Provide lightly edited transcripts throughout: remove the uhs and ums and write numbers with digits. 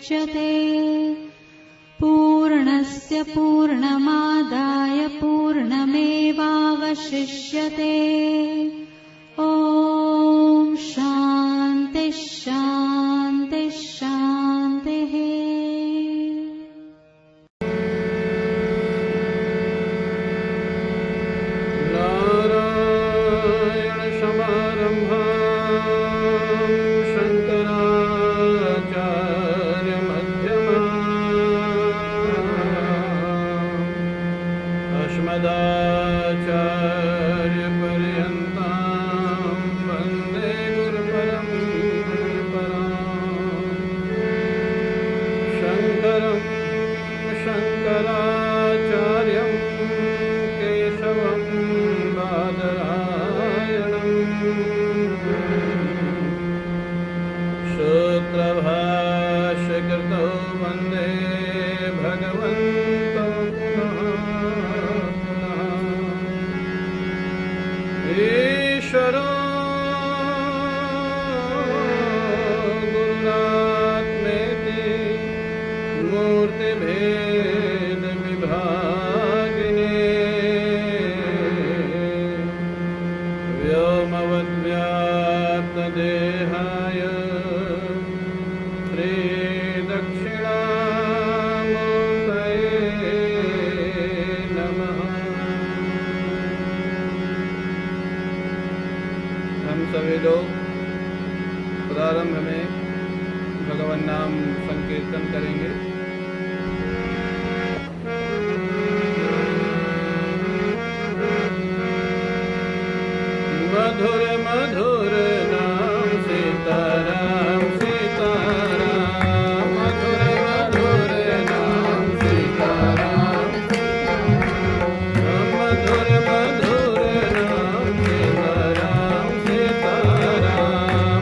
मुच्यते। पूर्णस्य पूर्णमादाय पूर्णमेवावशिष्यते। ॐ शान्ति शान्ति शान्तिः। सभी लोग प्रारंभ में भगवान नाम संकीर्तन करेंगे। मधुर मधुर नाम सीताराम सीताराम, मधुर मधुर नाम सीताराम, मधुर मधुर नाम सीताराम सीताराम,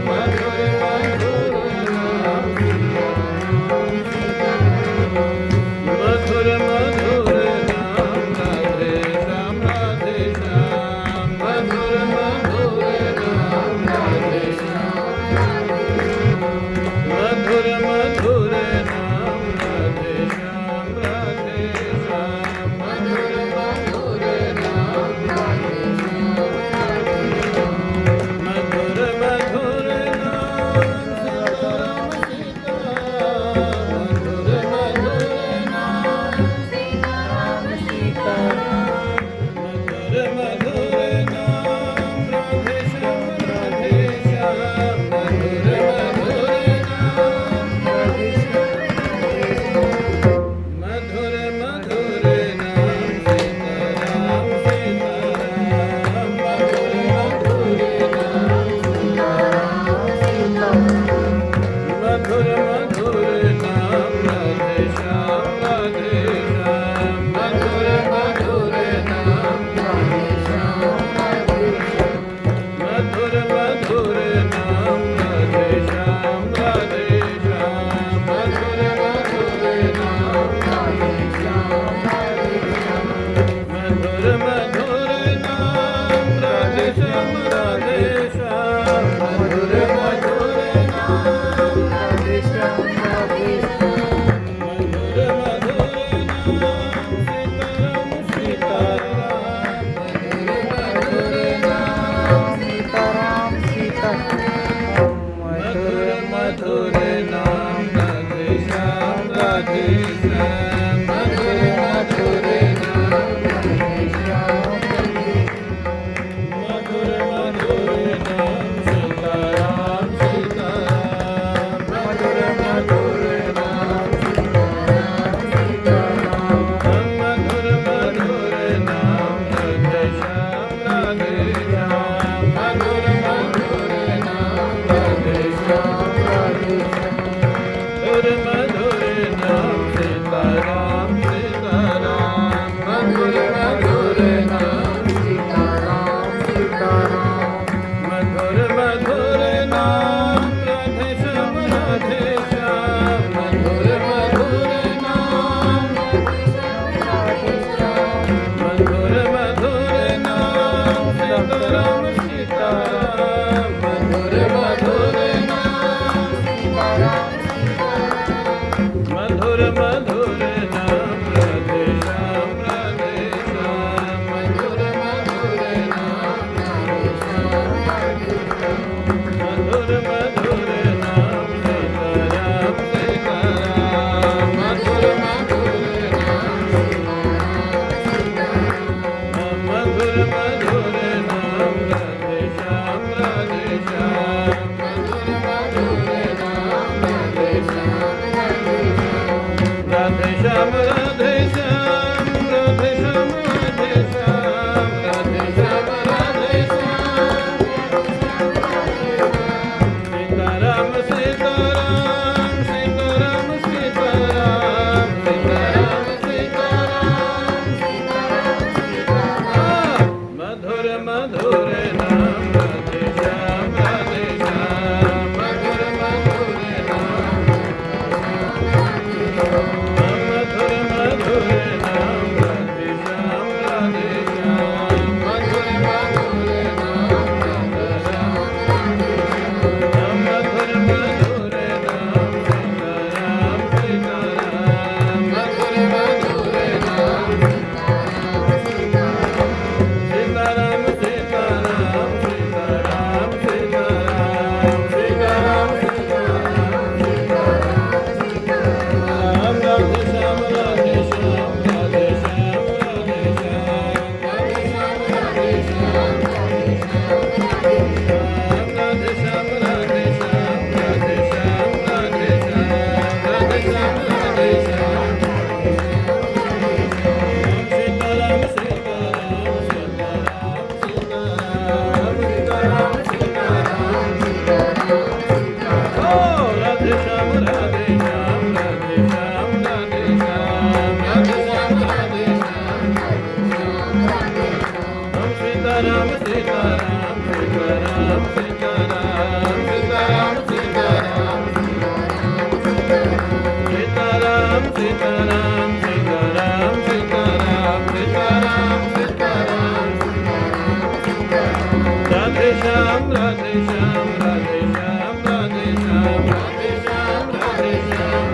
मधुर मधुर नाम मधुर मधुर नाम राधे श्याम राधे श्याम, मधुर मधुर नाम राधे श्याम, मधुर मधुर नाम राधे श्याम राधे श्याम, मधुर मधुर नाम राधे श्याम, मधुर मधुर नाम सीताराम सीताराम, मधुर मधुर नाम सीताराम सीताराम, मधुर मधुर नाम राधे श्याम राधे श्याम, मधुर मधुर नाम राधे श्याम, मधुर मधुर नाम सीताराम सीताराम, मधुर मधुर नाम सीताराम सीताराम, मधुर मधुर नाम राधे श्याम राधे श्याम, मधुर मधुर नाम राधे श्याम राधे श्याम, मधुर मधुर नाम राधे श्याम राधे श्याम, मधुर मधुर नाम राधे श्याम राधे श्याम, मधुर मधुर नाम राधे श्याम राधे श्याम, मधुर मधुर नाम राधे श्याम राधे श्याम, मधुर मधुर नाम सीताराम सीताराम, मधुर मधुर नाम सीताराम सीताराम, मधुर मधुर नाम राधे श्याम राधे श्याम, मधुर मधुर नाम राधे श्याम मधुर मधुर नाम सीताराम सीताराम, मधुर मधुर नाम सीताराम सीताराम, मधुर मधुर नाम राधे श्याम राधे श्याम, मधुर मधुर नाम राधे श्याम राधे श्याम, मधुर मधुर नाम सीताराम सीताराम, मधुर मधुर नाम सीताराम सीताराम, मधुर मधुर नाम राधे श्याम राधे श्याम, मधुर मधुर नाम राधे श्याम राधे श्याम, मधुर मधुर नाम सीताराम मधुर नाम राधे श्याम राधे श्याम मधुर मधुर नाम मधुर मधुर नाम राधे श्याम राधे श्याम मधुर मधुर नाम मधुर मधुर नाम सीताराम सीताराम मधुर मधुर नाम सीताराम सीताराम सीताराम सीताराम सीताराम सीताराम राधे श्याम राधे श्याम राधे श्याम राधे श्याम राधे श्याम राधे श्याम राधे श्याम राधे श्याम राधे श्याम राधे श्याम राधे श्याम राधे श्याम सीताराम सीताराम सीताराम सीताराम सीताराम सीताराम ओ राधे श्याम राधे श्याम राधे श्याम राधे श्याम राधे श्याम राधे श्याम हम सीताराम सीताराम सीताराम सीताराम सीताराम सीताराम सीताराम सीताराम सीताराम सीताराम सीताराम सीताराम राधे श्याम राधे श्याम राधे श्याम राधे श्याम राधे श्याम राधे श्याम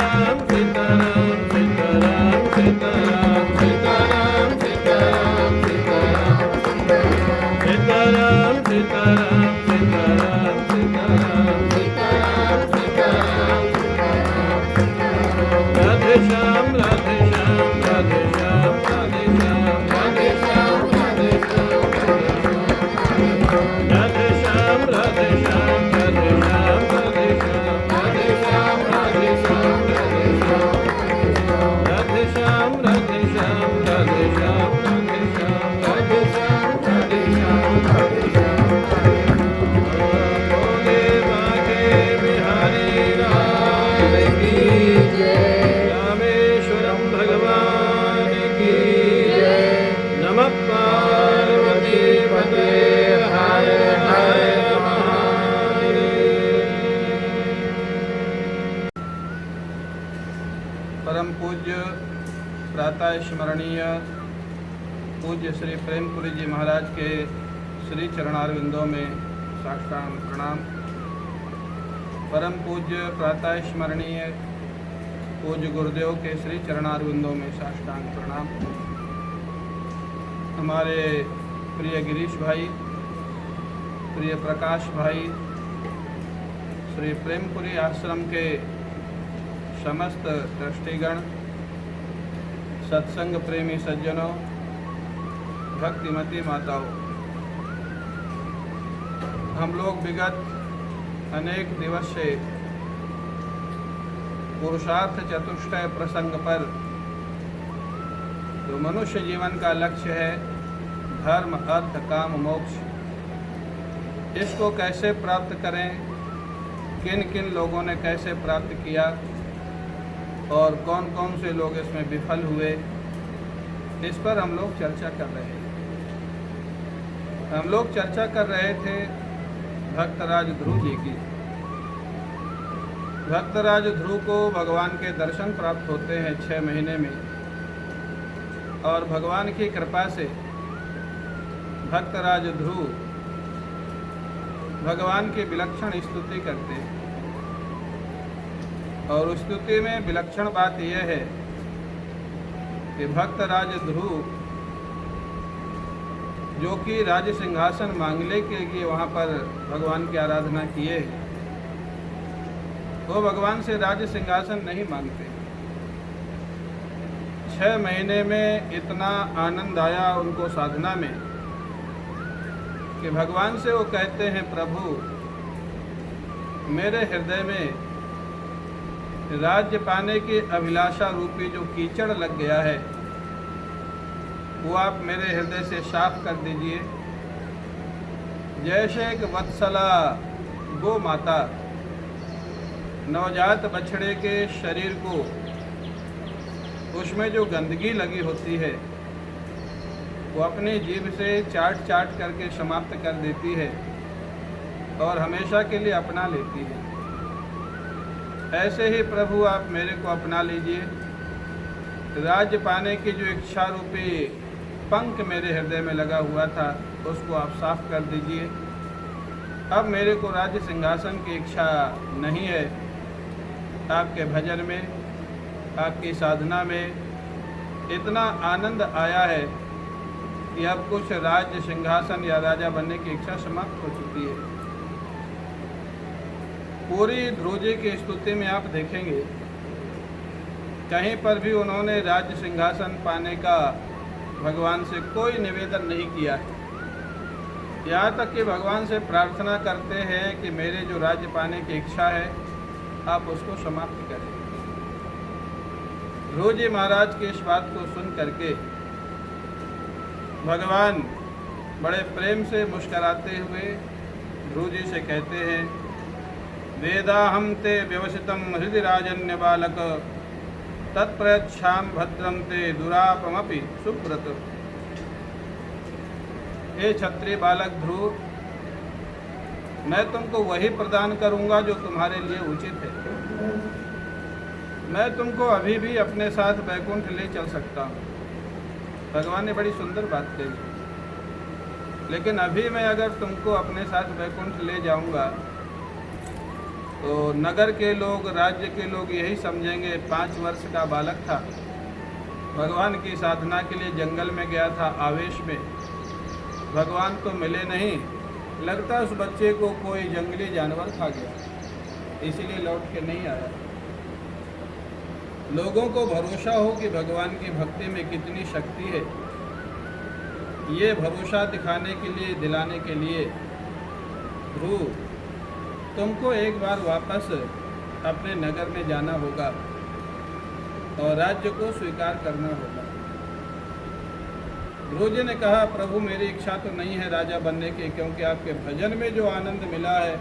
सीताराम सीताराम सीताराम सीताराम सीताराम सीताराम सीताराम सीताराम सीताराम सीताराम सीताराम सीताराम सीताराम राधे श्याम राधे श्याम राधे श्याम राधे श्याम राधे श्याम राधे श्याम राधे श्याम राधे श्याम राधे श्याम राधे श्याम राधे श्याम राधे श्याम राधे श्याम राधे श्याम राधे श्याम राधे श्याम राधे श्याम राधे श्याम राधे श्याम बोले बांके बिहारी लाल की जय रामेश्वरम भगवान की जय नमः पार्वती पते हर हर परम पूज्य प्रातः स्मरणीय पूज्य श्री प्रेमपुरी जी महाराज के श्री चरणारविंदों में साष्टांग प्रणाम। परम पूज्य प्रातः स्मरणीय पूज्य गुरुदेव के श्री चरणारविंदों में साष्टांग प्रणाम। हमारे प्रिय गिरीश भाई, प्रिय प्रकाश भाई, श्री प्रेमपुरी आश्रम के समस्त ट्रस्टीगण, सत्संग प्रेमी सज्जनों, भक्तिमती माताओं, हम लोग विगत अनेक दिवस से पुरुषार्थ चतुष्टय प्रसंग पर जो मनुष्य जीवन का लक्ष्य है धर्म अर्थ काम मोक्ष, इसको कैसे प्राप्त करें, किन किन लोगों ने कैसे प्राप्त किया और कौन कौन से लोग इसमें विफल हुए, इस पर हम लोग चर्चा कर रहे हैं। हम लोग चर्चा कर रहे थे भक्तराज ध्रुव जी की। भक्तराज ध्रुव को भगवान के दर्शन प्राप्त होते हैं 6 महीने में, और भगवान की कृपा से भक्तराज ध्रुव भगवान की विलक्षण स्तुति करते हैं। और उस स्तुति में विलक्षण बात यह है कि भक्तराज ध्रुव जो कि राज सिंहासन मांगने के लिए वहाँ पर भगवान की आराधना किए, वो भगवान से राज सिंहासन नहीं मांगते। 6 महीने में इतना आनंद आया उनको साधना में कि भगवान से वो कहते हैं, प्रभु मेरे हृदय में राज्य पाने की अभिलाषा रूपी जो कीचड़ लग गया है वो आप मेरे हृदय से साफ कर दीजिए। जैसे एक वत्सला गो माता नवजात बछड़े के शरीर को उसमें जो गंदगी लगी होती है वो अपनी जीभ से चाट चाट करके समाप्त कर देती है और हमेशा के लिए अपना लेती है। ऐसे ही प्रभु आप मेरे को अपना लीजिए। राज्य पाने की जो इच्छा रूपी पंख मेरे हृदय में लगा हुआ था उसको आप साफ कर दीजिए। अब मेरे को राज्य सिंहासन की इच्छा नहीं है। आपके भजन में, आपकी साधना में इतना आनंद आया है कि अब कुछ राज्य सिंहासन या राजा बनने की इच्छा समाप्त हो चुकी है। पूरी ध्रुव जी की स्तुति में आप देखेंगे कहीं पर भी उन्होंने राज्य सिंहासन पाने का भगवान से कोई निवेदन नहीं किया है। यहाँ तक कि भगवान से प्रार्थना करते हैं कि मेरे जो राज्य पाने की इच्छा है आप उसको समाप्त करें। ध्रुव जी महाराज की इस बात को सुन करके भगवान बड़े प्रेम से मुस्कराते हुए ध्रुव जी से कहते हैं, वेदाहं ते व्यवसितं हृदि राजन्य बालक तत्प्रयच्छाम भद्रं ते दुरापमपि सुब्रत। हे क्षत्रिय बालक ध्रुव, मैं तुमको वही प्रदान करूंगा जो तुम्हारे लिए उचित है। मैं तुमको अभी भी अपने साथ वैकुंठ ले चल सकता हूँ। भगवान ने बड़ी सुंदर बात कही। लेकिन अभी मैं अगर तुमको अपने साथ वैकुंठ ले जाऊंगा तो नगर के लोग, राज्य के लोग यही समझेंगे 5 वर्ष का बालक था, भगवान की साधना के लिए जंगल में गया था आवेश में, भगवान तो मिले नहीं, लगता उस बच्चे को कोई जंगली जानवर खा गया, इसीलिए लौट के नहीं आया। लोगों को भरोसा हो कि भगवान की भक्ति में कितनी शक्ति है, ये भरोसा दिखाने के लिए, दिलाने के लिए ध्रुव तुमको एक बार वापस अपने नगर में जाना होगा और राज्य को स्वीकार करना होगा। ध्रुव जी ने कहा, प्रभु मेरी इच्छा तो नहीं है राजा बनने की, क्योंकि आपके भजन में जो आनंद मिला है,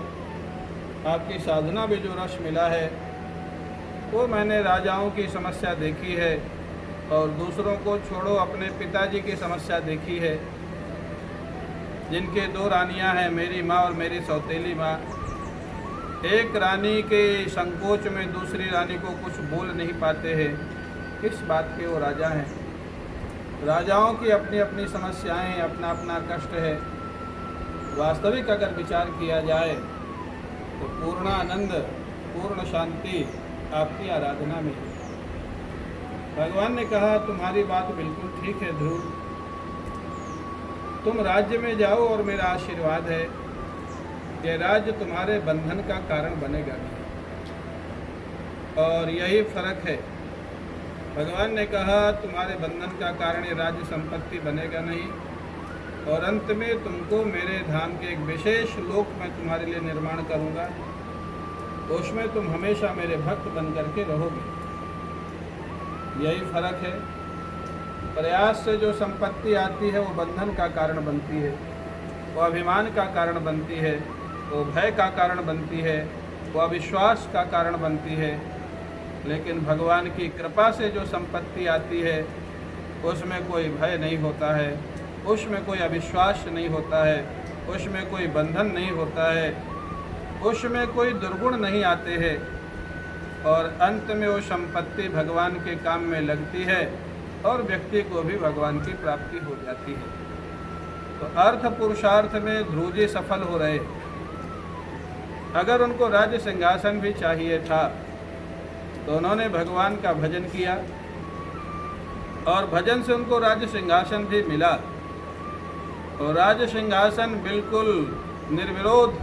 आपकी साधना में जो रस मिला है, वो मैंने राजाओं की समस्या देखी है और दूसरों को छोड़ो अपने पिताजी की समस्या देखी है, जिनके 2 रानियां हैं, मेरी माँ और मेरी सौतेली माँ। एक रानी के संकोच में दूसरी रानी को कुछ बोल नहीं पाते हैं, किस बात के वो राजा हैं। राजाओं की अपनी अपनी समस्याएं हैं, अपना अपना कष्ट है। वास्तविक अगर विचार किया जाए तो पूर्ण आनंद, पूर्ण शांति आपकी आराधना में है। भगवान ने कहा, तुम्हारी बात बिल्कुल ठीक है ध्रुव, तुम राज्य में जाओ और मेरा आशीर्वाद है कि राज्य तुम्हारे बंधन का कारण बनेगा और यही फर्क है। भगवान ने कहा, तुम्हारे बंधन का कारण ये राज्य संपत्ति बनेगा नहीं और अंत में तुमको मेरे धाम के एक विशेष लोक में तुम्हारे लिए निर्माण करूंगा, उसमें तुम हमेशा मेरे भक्त बन करके रहोगे। यही फर्क है। प्रयास से जो संपत्ति आती है वो बंधन का कारण बनती है, वो अभिमान का कारण बनती है, वो भय का कारण बनती है, वो अविश्वास का कारण बनती है। लेकिन भगवान की कृपा से जो संपत्ति आती है उसमें कोई भय नहीं होता है, उसमें कोई अविश्वास नहीं होता है, उसमें कोई बंधन नहीं होता है, उसमें कोई दुर्गुण नहीं आते हैं और अंत में वो संपत्ति भगवान के काम में लगती है और व्यक्ति को भी भगवान की प्राप्ति हो जाती है। तो अर्थ पुरुषार्थ में ध्रुव जी सफल हो रहे। अगर उनको राज्य सिंहासन भी चाहिए था तो उन्होंने भगवान का भजन किया और भजन से उनको राज्य सिंहासन भी मिला और राज्य सिंहासन बिल्कुल निर्विरोध।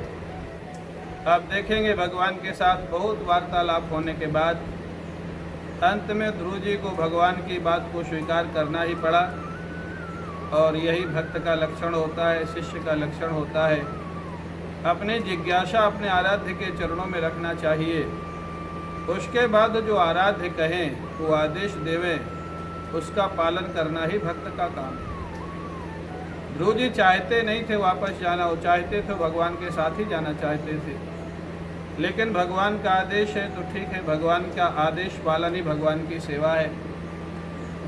आप देखेंगे भगवान के साथ बहुत वार्तालाप होने के बाद अंत में ध्रुव जी को भगवान की बात को स्वीकार करना ही पड़ा और यही भक्त का लक्षण होता है, शिष्य का लक्षण होता है। अपनी जिज्ञासा अपने आराध्य के चरणों में रखना चाहिए, उसके बाद जो आराध्य कहें, वो आदेश देवें, उसका पालन करना ही भक्त का काम है। ध्रुव जी चाहते नहीं थे वापस जाना, वो चाहते थे भगवान के साथ ही जाना चाहते थे, लेकिन भगवान का आदेश है तो ठीक है, भगवान का आदेश पालन ही भगवान की सेवा है।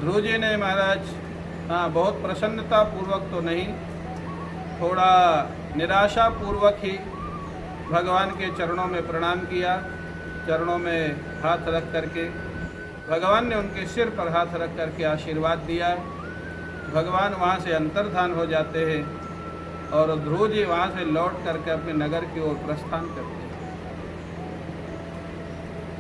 ध्रुव जी ने महाराज हाँ, बहुत प्रसन्नता पूर्वक तो नहीं, थोड़ा निराशा पूर्वक ही भगवान के चरणों में प्रणाम किया। चरणों में हाथ रख करके भगवान ने उनके सिर पर हाथ रख करके आशीर्वाद दिया। भगवान वहाँ से अंतर्धान हो जाते हैं और ध्रुव जी वहाँ से लौट करके अपने नगर की ओर प्रस्थान करते हैं।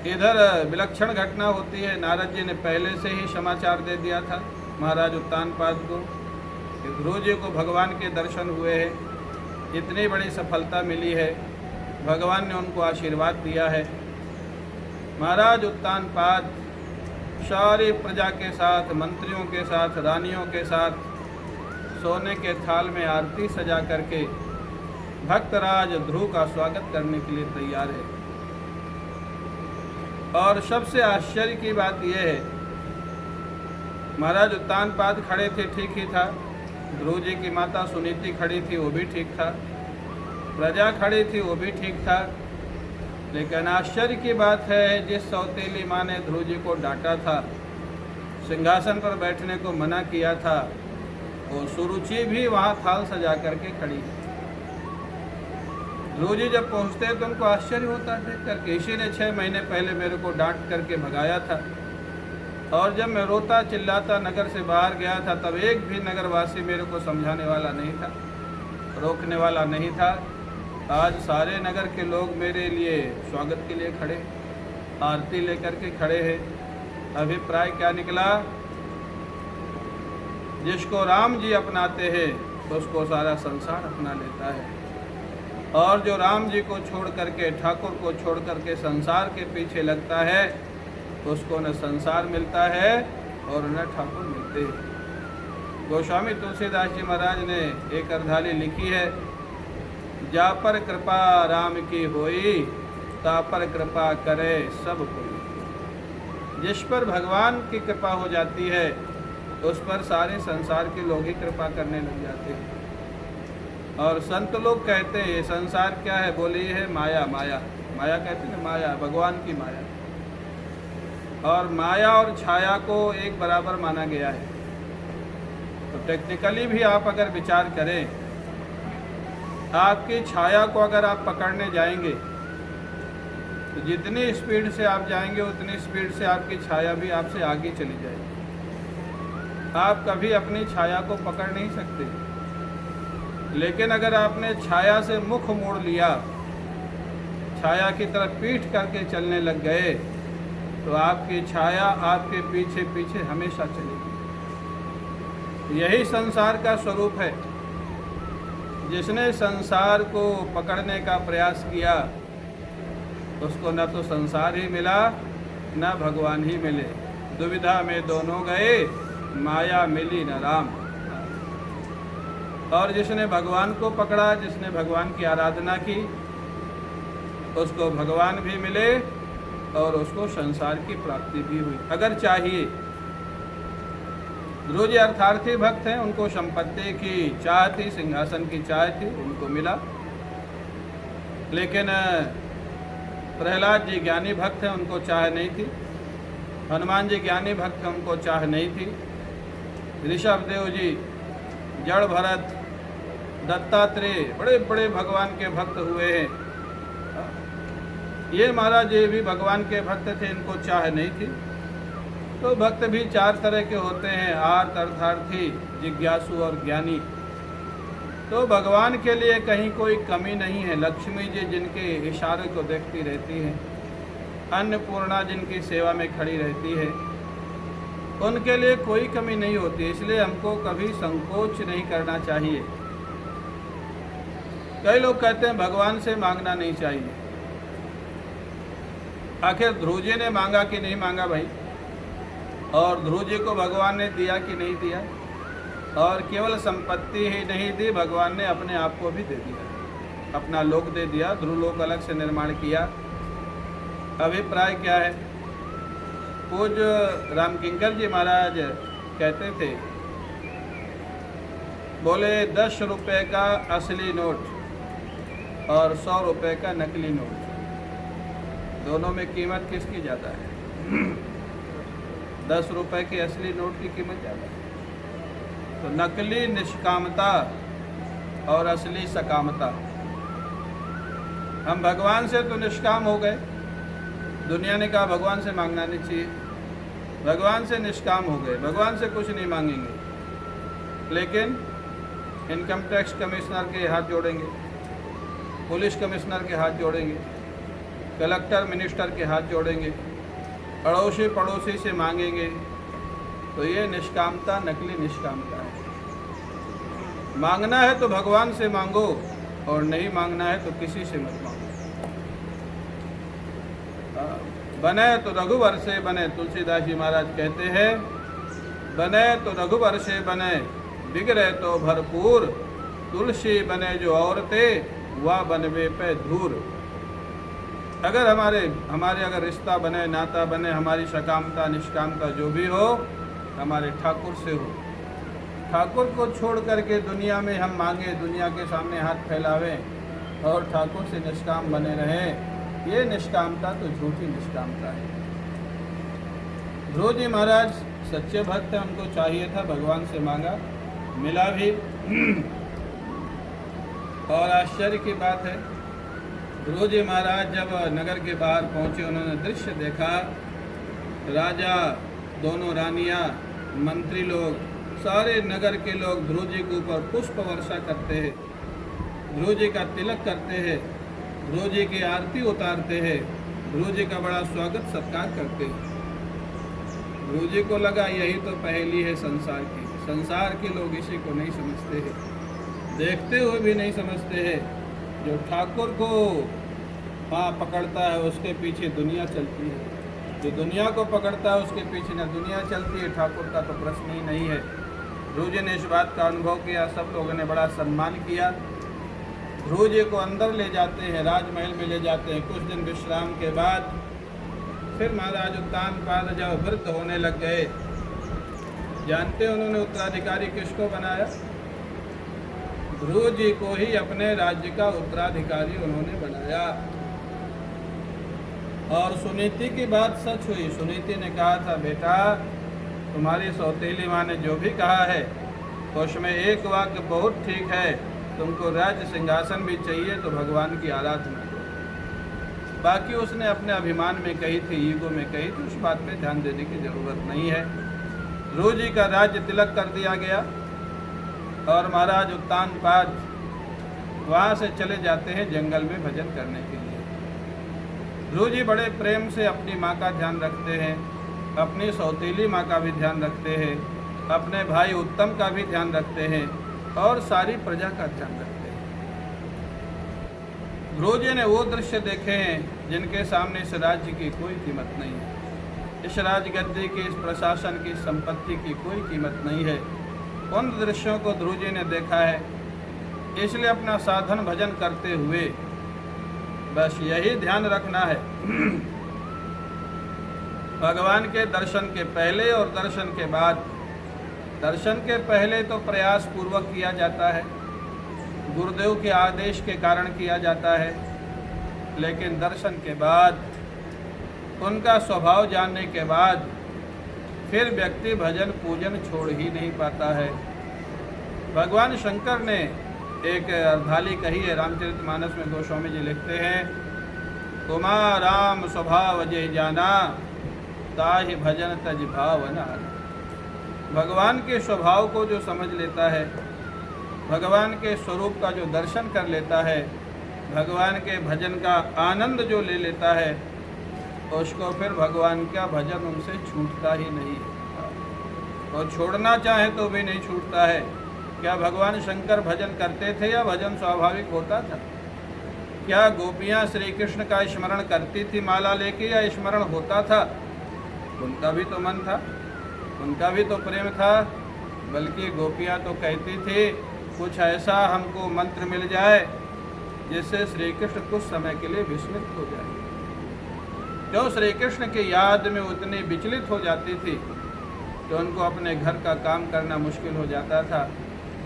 इधर विलक्षण घटना होती है। नारद जी ने पहले से ही समाचार दे दिया था महाराज उत्तानपाद को कि ध्रुव जी को भगवान के दर्शन हुए हैं, इतनी बड़ी सफलता मिली है, भगवान ने उनको आशीर्वाद दिया है। महाराज उत्तानपाद सारी प्रजा के साथ, मंत्रियों के साथ, रानियों के साथ सोने के थाल में आरती सजा करके भक्तराज ध्रुव का स्वागत करने के लिए तैयार है। और सबसे आश्चर्य की बात यह है, महाराज उत्तानपाद खड़े थे, ठीक ही था। ध्रुव जी की माता सुनीति खड़ी थी, वो भी ठीक था। प्रजा खड़ी थी, वो भी ठीक था। लेकिन आश्चर्य की बात है, जिस सौतेली माँ ने ध्रुव जी को डांटा था, सिंहासन पर बैठने को मना किया था, वो सुरुचि भी वहाँ थाल सजा करके खड़ी है। ध्रुव जी जब पहुँचते हैं तो उनको आश्चर्य होता है देख करके, इसी ने 6 महीने पहले मेरे को डांट करके भगाया था, और जब मैं रोता चिल्लाता नगर से बाहर गया था तब एक भी नगरवासी मेरे को समझाने वाला नहीं था, रोकने वाला नहीं था। आज सारे नगर के लोग मेरे लिए स्वागत के लिए खड़े, आरती लेकर के खड़े हैं। अभिप्राय क्या निकला? जिसको राम जी अपनाते हैं उसको सारा संसार अपना लेता है, और जो राम जी को छोड़ करके, ठाकुर को छोड़ करके संसार के पीछे लगता है, उसको न संसार मिलता है और न ठाकुर मिलते हैं। गोस्वामी तुलसीदास जी महाराज ने एक अर्धाली लिखी है, जा पर कृपा राम की होई, ता पर कृपा करे सब कोई। जिस पर भगवान की कृपा हो जाती है उस पर सारे संसार के लोग ही कृपा करने लग जाते हैं। और संत लोग कहते हैं ये संसार क्या है? बोले ये है माया। माया माया कहते हैं, माया भगवान की माया। और माया और छाया को एक बराबर माना गया है। तो टेक्निकली भी आप अगर विचार करें, आपकी छाया को अगर आप पकड़ने जाएंगे तो जितनी स्पीड से आप जाएंगे उतनी स्पीड से आपकी छाया भी आपसे आगे चली जाएगी। आप कभी अपनी छाया को पकड़ नहीं सकते। लेकिन अगर आपने छाया से मुख मोड़ लिया, छाया की तरफ पीठ करके चलने लग गए, तो आपकी छाया आपके पीछे पीछे हमेशा चलेगी। यही संसार का स्वरूप है। जिसने संसार को पकड़ने का प्रयास किया उसको न तो संसार ही मिला न भगवान ही मिले। दुविधा में दोनों गए, माया मिली न राम। और जिसने भगवान को पकड़ा, जिसने भगवान की आराधना की, उसको भगवान भी मिले और उसको संसार की प्राप्ति भी हुई अगर चाहिए। ध्रुव जी अर्थार्थी भक्त हैं, उनको संपत्ति की चाह थी, सिंहासन की चाह थी, उनको मिला। लेकिन प्रहलाद जी ज्ञानी भक्त हैं, उनको चाह नहीं थी। हनुमान जी ज्ञानी भक्त हैं, उनको चाह नहीं थी। ऋषभदेव जी, जड़ भरत, दत्तात्रेय बड़े बड़े भगवान के भक्त हुए हैं। ये महाराज ये भी भगवान के भक्त थे, इनको चाह नहीं थी। तो भक्त भी 4 तरह के होते हैं, आर्त, अर्थार्थी, जिज्ञासु और ज्ञानी। तो भगवान के लिए कहीं कोई कमी नहीं है। लक्ष्मी जी जिनके इशारे को देखती रहती हैं, अन्नपूर्णा जिनकी सेवा में खड़ी रहती है, उनके लिए कोई कमी नहीं होती। इसलिए हमको कभी संकोच नहीं करना चाहिए। कई लोग कहते हैं भगवान से मांगना नहीं चाहिए। आखिर ध्रुव जी ने मांगा कि नहीं मांगा भाई? और ध्रुव जी को भगवान ने दिया कि नहीं दिया? और केवल संपत्ति ही नहीं दी, भगवान ने अपने आप को भी दे दिया, अपना लोक दे दिया, ध्रुव लोक अलग से निर्माण किया। अभिप्राय क्या है? पूज्य रामकिंकर जी महाराज कहते थे, बोले 10 रुपये का असली नोट और 100 रुपये का नकली नोट, दोनों में कीमत किसकी ज़्यादा है? 10 रुपये के असली नोट की कीमत ज़्यादा है। तो नकली निष्कामता और असली सकामता। हम भगवान से तो निष्काम हो गए, दुनिया ने कहा भगवान से मांगना नहीं चाहिए, भगवान से निष्काम हो गए, भगवान से कुछ नहीं मांगेंगे, लेकिन इनकम टैक्स कमिश्नर के हाथ जोड़ेंगे, पुलिस कमिश्नर के हाथ जोड़ेंगे, कलेक्टर मिनिस्टर के हाथ जोड़ेंगे, अड़ोसी पड़ोसी से मांगेंगे। तो ये निष्कामता, नकली निष्कामता है। मांगना है तो भगवान से मांगो, और नहीं मांगना है तो किसी से मत मांगो। बने तो रघुवर से बने, तुलसीदास जी महाराज कहते हैं, बने तो रघुवर से बने, बिगड़े तो भरपूर, तुलसी बने जो औरतें, वह बनवे पे धूर। अगर हमारे अगर रिश्ता बने, नाता बने, हमारी सकामता निष्कामता जो भी हो, हमारे ठाकुर से हो। ठाकुर को छोड़ करके दुनिया में हम मांगे, दुनिया के सामने हाथ फैलावें और ठाकुर से निष्काम बने रहें, ये निष्कामता तो झूठी निष्कामता है। ध्रुव जी महाराज सच्चे भक्त हैं, उनको चाहिए था, भगवान से मांगा, मिला भी। और आश्चर्य की बात है, ध्रुव जी महाराज जब नगर के बाहर पहुंचे, उन्होंने दृश्य देखा, राजा, दोनों रानियां, मंत्री लोग, सारे नगर के लोग ध्रुव जी के ऊपर पुष्प वर्षा करते हैं, ध्रुव जी का तिलक करते हैं, ध्रुव जी की आरती उतारते हैं, ध्रुव जी का बड़ा स्वागत सत्कार करते हैं। ध्रुव जी को लगा यही तो पहेली है संसार की। संसार के लोग इसी को नहीं समझते हैं, देखते हुए भी नहीं समझते हैं। जो ठाकुर को पकड़ता है उसके पीछे दुनिया चलती है, जो दुनिया को पकड़ता है उसके पीछे न दुनिया चलती है। ठाकुर का तो प्रश्न ही नहीं है। ध्रुव जी ने इस बात का अनुभव किया, सब लोगों ने बड़ा सम्मान किया। ध्रुव जी को अंदर ले जाते हैं, राजमहल में ले जाते हैं। कुछ दिन विश्राम के बाद फिर महाराज उत्तानपाद जब वृद्ध होने लग गए, जानते हैं उन्होंने उत्तराधिकारी किसको बनाया? ध्रुव जी को ही अपने राज्य का उत्तराधिकारी उन्होंने बनाया। और सुनीति की बात सच हुई। सुनीति ने कहा था, बेटा तुम्हारी सौतेली माँ ने जो भी कहा है उसमें एक वाक्य बहुत ठीक है, तुमको राज्य सिंहासन भी चाहिए तो भगवान की आराधना करो। बाकी उसने अपने अभिमान में कही थी, ईगो में कही थी, उस बात पे ध्यान देने की जरूरत नहीं है। ध्रुव जी का राज्य तिलक कर दिया गया और महाराज उत्तानपाद वहाँ से चले जाते हैं जंगल में भजन करने के लिए। ध्रुव जी बड़े प्रेम से अपनी माँ का ध्यान रखते हैं, अपनी सौतेली माँ का भी ध्यान रखते हैं, अपने भाई उत्तम का भी ध्यान रखते हैं और सारी प्रजा का ध्यान रखते हैं। ध्रुव जी ने वो दृश्य देखे हैं जिनके सामने इस राज्य की कोई कीमत नहीं है, इस राजगद्दी की, इस प्रशासन की, संपत्ति की कोई कीमत नहीं है। उन दृश्यों को ध्रुव जी ने देखा है, इसलिए अपना साधन भजन करते हुए बस यही ध्यान रखना है, भगवान के दर्शन के पहले और दर्शन के बाद। दर्शन के पहले तो प्रयास पूर्वक किया जाता है, गुरुदेव के आदेश के कारण किया जाता है, लेकिन दर्शन के बाद, उनका स्वभाव जानने के बाद फिर व्यक्ति भजन पूजन छोड़ ही नहीं पाता है। भगवान शंकर ने एक अर्धाली कही है, रामचरितमानस में गोस्वामी जी लिखते हैं, तुमा राम स्वभाव जय जाना, ताहि भजन तज भावना। भगवान के स्वभाव को जो समझ लेता है, भगवान के स्वरूप का जो दर्शन कर लेता है, भगवान के भजन का आनंद जो ले लेता है, उसको फिर भगवान का भजन उनसे छूटता ही नहीं है, और छोड़ना चाहे तो भी नहीं छूटता है। क्या भगवान शंकर भजन करते थे या भजन स्वाभाविक होता था? क्या गोपियाँ श्री कृष्ण का स्मरण करती थी माला लेके, या स्मरण होता था? उनका भी तो मन था, उनका भी तो प्रेम था। बल्कि गोपियाँ तो कहती थी, कुछ ऐसा हमको मंत्र मिल जाए जिससे श्री कृष्ण कुछ समय के लिए विस्मित हो जाए। क्यों? श्री कृष्ण की याद में उतनी विचलित हो जाती थी कि उनको अपने घर का काम करना मुश्किल हो जाता था,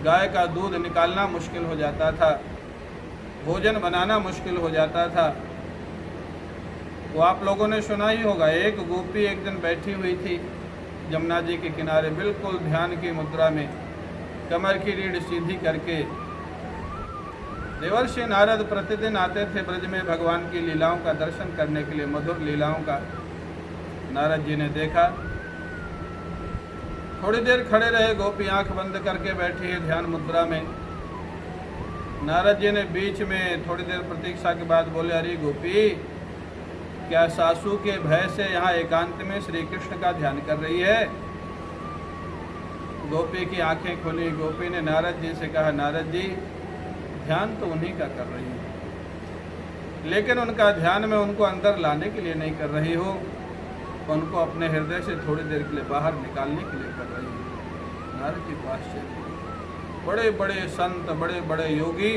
गाय का दूध निकालना मुश्किल हो जाता था, भोजन बनाना मुश्किल हो जाता था। वो आप लोगों ने सुना ही होगा, एक गोपी एक दिन बैठी हुई थी जमुना जी के किनारे, बिल्कुल ध्यान की मुद्रा में, कमर की रीढ़ सीधी करके। देवर्षि नारद प्रतिदिन आते थे ब्रज में भगवान की लीलाओं का दर्शन करने के लिए। मधुर लीलाओं का नारद जी ने देखा। थोड़ी देर खड़े रहे। गोपी आंख बंद करके बैठी है ध्यान मुद्रा में। नारद जी ने बीच में थोड़ी देर प्रतीक्षा के बाद बोले, अरे गोपी, क्या सासू के भय से यहाँ एकांत में श्री कृष्ण का ध्यान कर रही है? गोपी की आंखें खुली। गोपी ने नारद जी से कहा, नारद जी, ध्यान तो उन्हीं का कर रही हूँ, लेकिन उनका ध्यान में उनको अंदर लाने के लिए नहीं कर रही हूँ, उनको अपने हृदय से थोड़ी देर के लिए बाहर निकालने के लिए कर रही हूँ। नारद जी को आश्चर्य। बड़े बड़े संत, बड़े बड़े योगी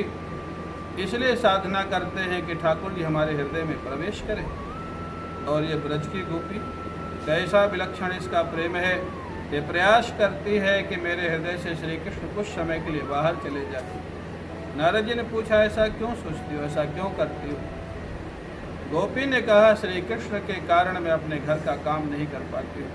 इसलिए साधना करते हैं कि ठाकुर जी हमारे हृदय में प्रवेश करें। और ये ब्रज की गोपी, कैसा विलक्षण इसका प्रेम है। ये प्रयास करती है कि मेरे हृदय से श्री कृष्ण कुछ समय के लिए बाहर चले जाए। नारद जी ने पूछा, ऐसा क्यों सोचती हो, ऐसा क्यों करती हो? गोपी ने कहा, श्री कृष्ण के कारण मैं अपने घर का काम नहीं कर पाती हूँ।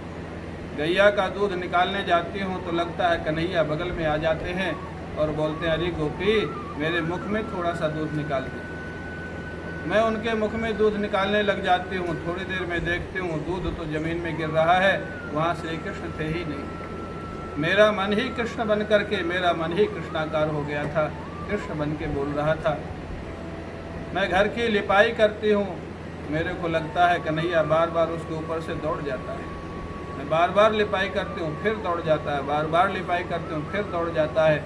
गैया का दूध निकालने जाती हूँ तो लगता है कन्हैया बगल में आ जाते हैं और बोलते हैं, अरे गोपी, मेरे मुख में थोड़ा सा दूध निकाल दे। मैं उनके मुख में दूध निकालने लग जाती हूँ। थोड़ी देर में देखती हूँ दूध तो जमीन में गिर रहा है, वहाँ श्री कृष्ण थे ही नहीं। मेरा मन ही कृष्ण बन करके, मेरा मन ही कृष्णाकार हो गया था, कृष्ण बन के बोल रहा था। मैं घर की लिपाई करती हूँ, मेरे को लगता है कन्हैया बार बार उसके ऊपर से दौड़ जाता है। मैं बार बार लिपाई करती हूँ, फिर दौड़ जाता है, बार बार लिपाई करती हूँ, फिर दौड़ जाता है।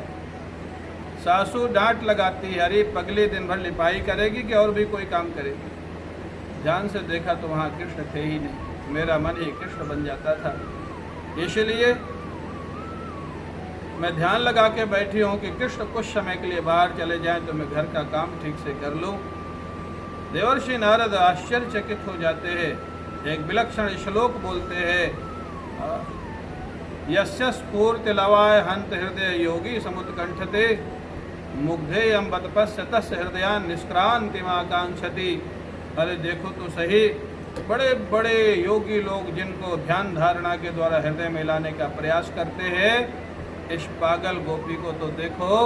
सासू डांट लगाती है, अरे पगली, दिन भर लिपाई करेगी कि और भी कोई काम करेगी? ध्यान से देखा तो वहाँ कृष्ण थे ही नहीं, मेरा मन ही कृष्ण बन जाता था। इसलिए मैं ध्यान लगा के बैठी हूँ कि कृष्ण कुछ समय के लिए बाहर चले जाएं तो मैं घर का काम ठीक से कर लूँ। देवर्षि नारद आश्चर्यचकित हो जाते हैं। एक विलक्षण श्लोक बोलते हैं, यस्य स्फूर्ति लवाय हंत हृदय योगी समुत्कंठते मुग्धेयं बतपस्य तस्य हृदयान निष्क्रांतिमाकांक्षति। अरे देखो तो सही, बड़े बड़े योगी लोग जिनको ध्यान धारणा के द्वारा हृदय में लाने का प्रयास करते हैं, इस पागल गोपी को तो देखो।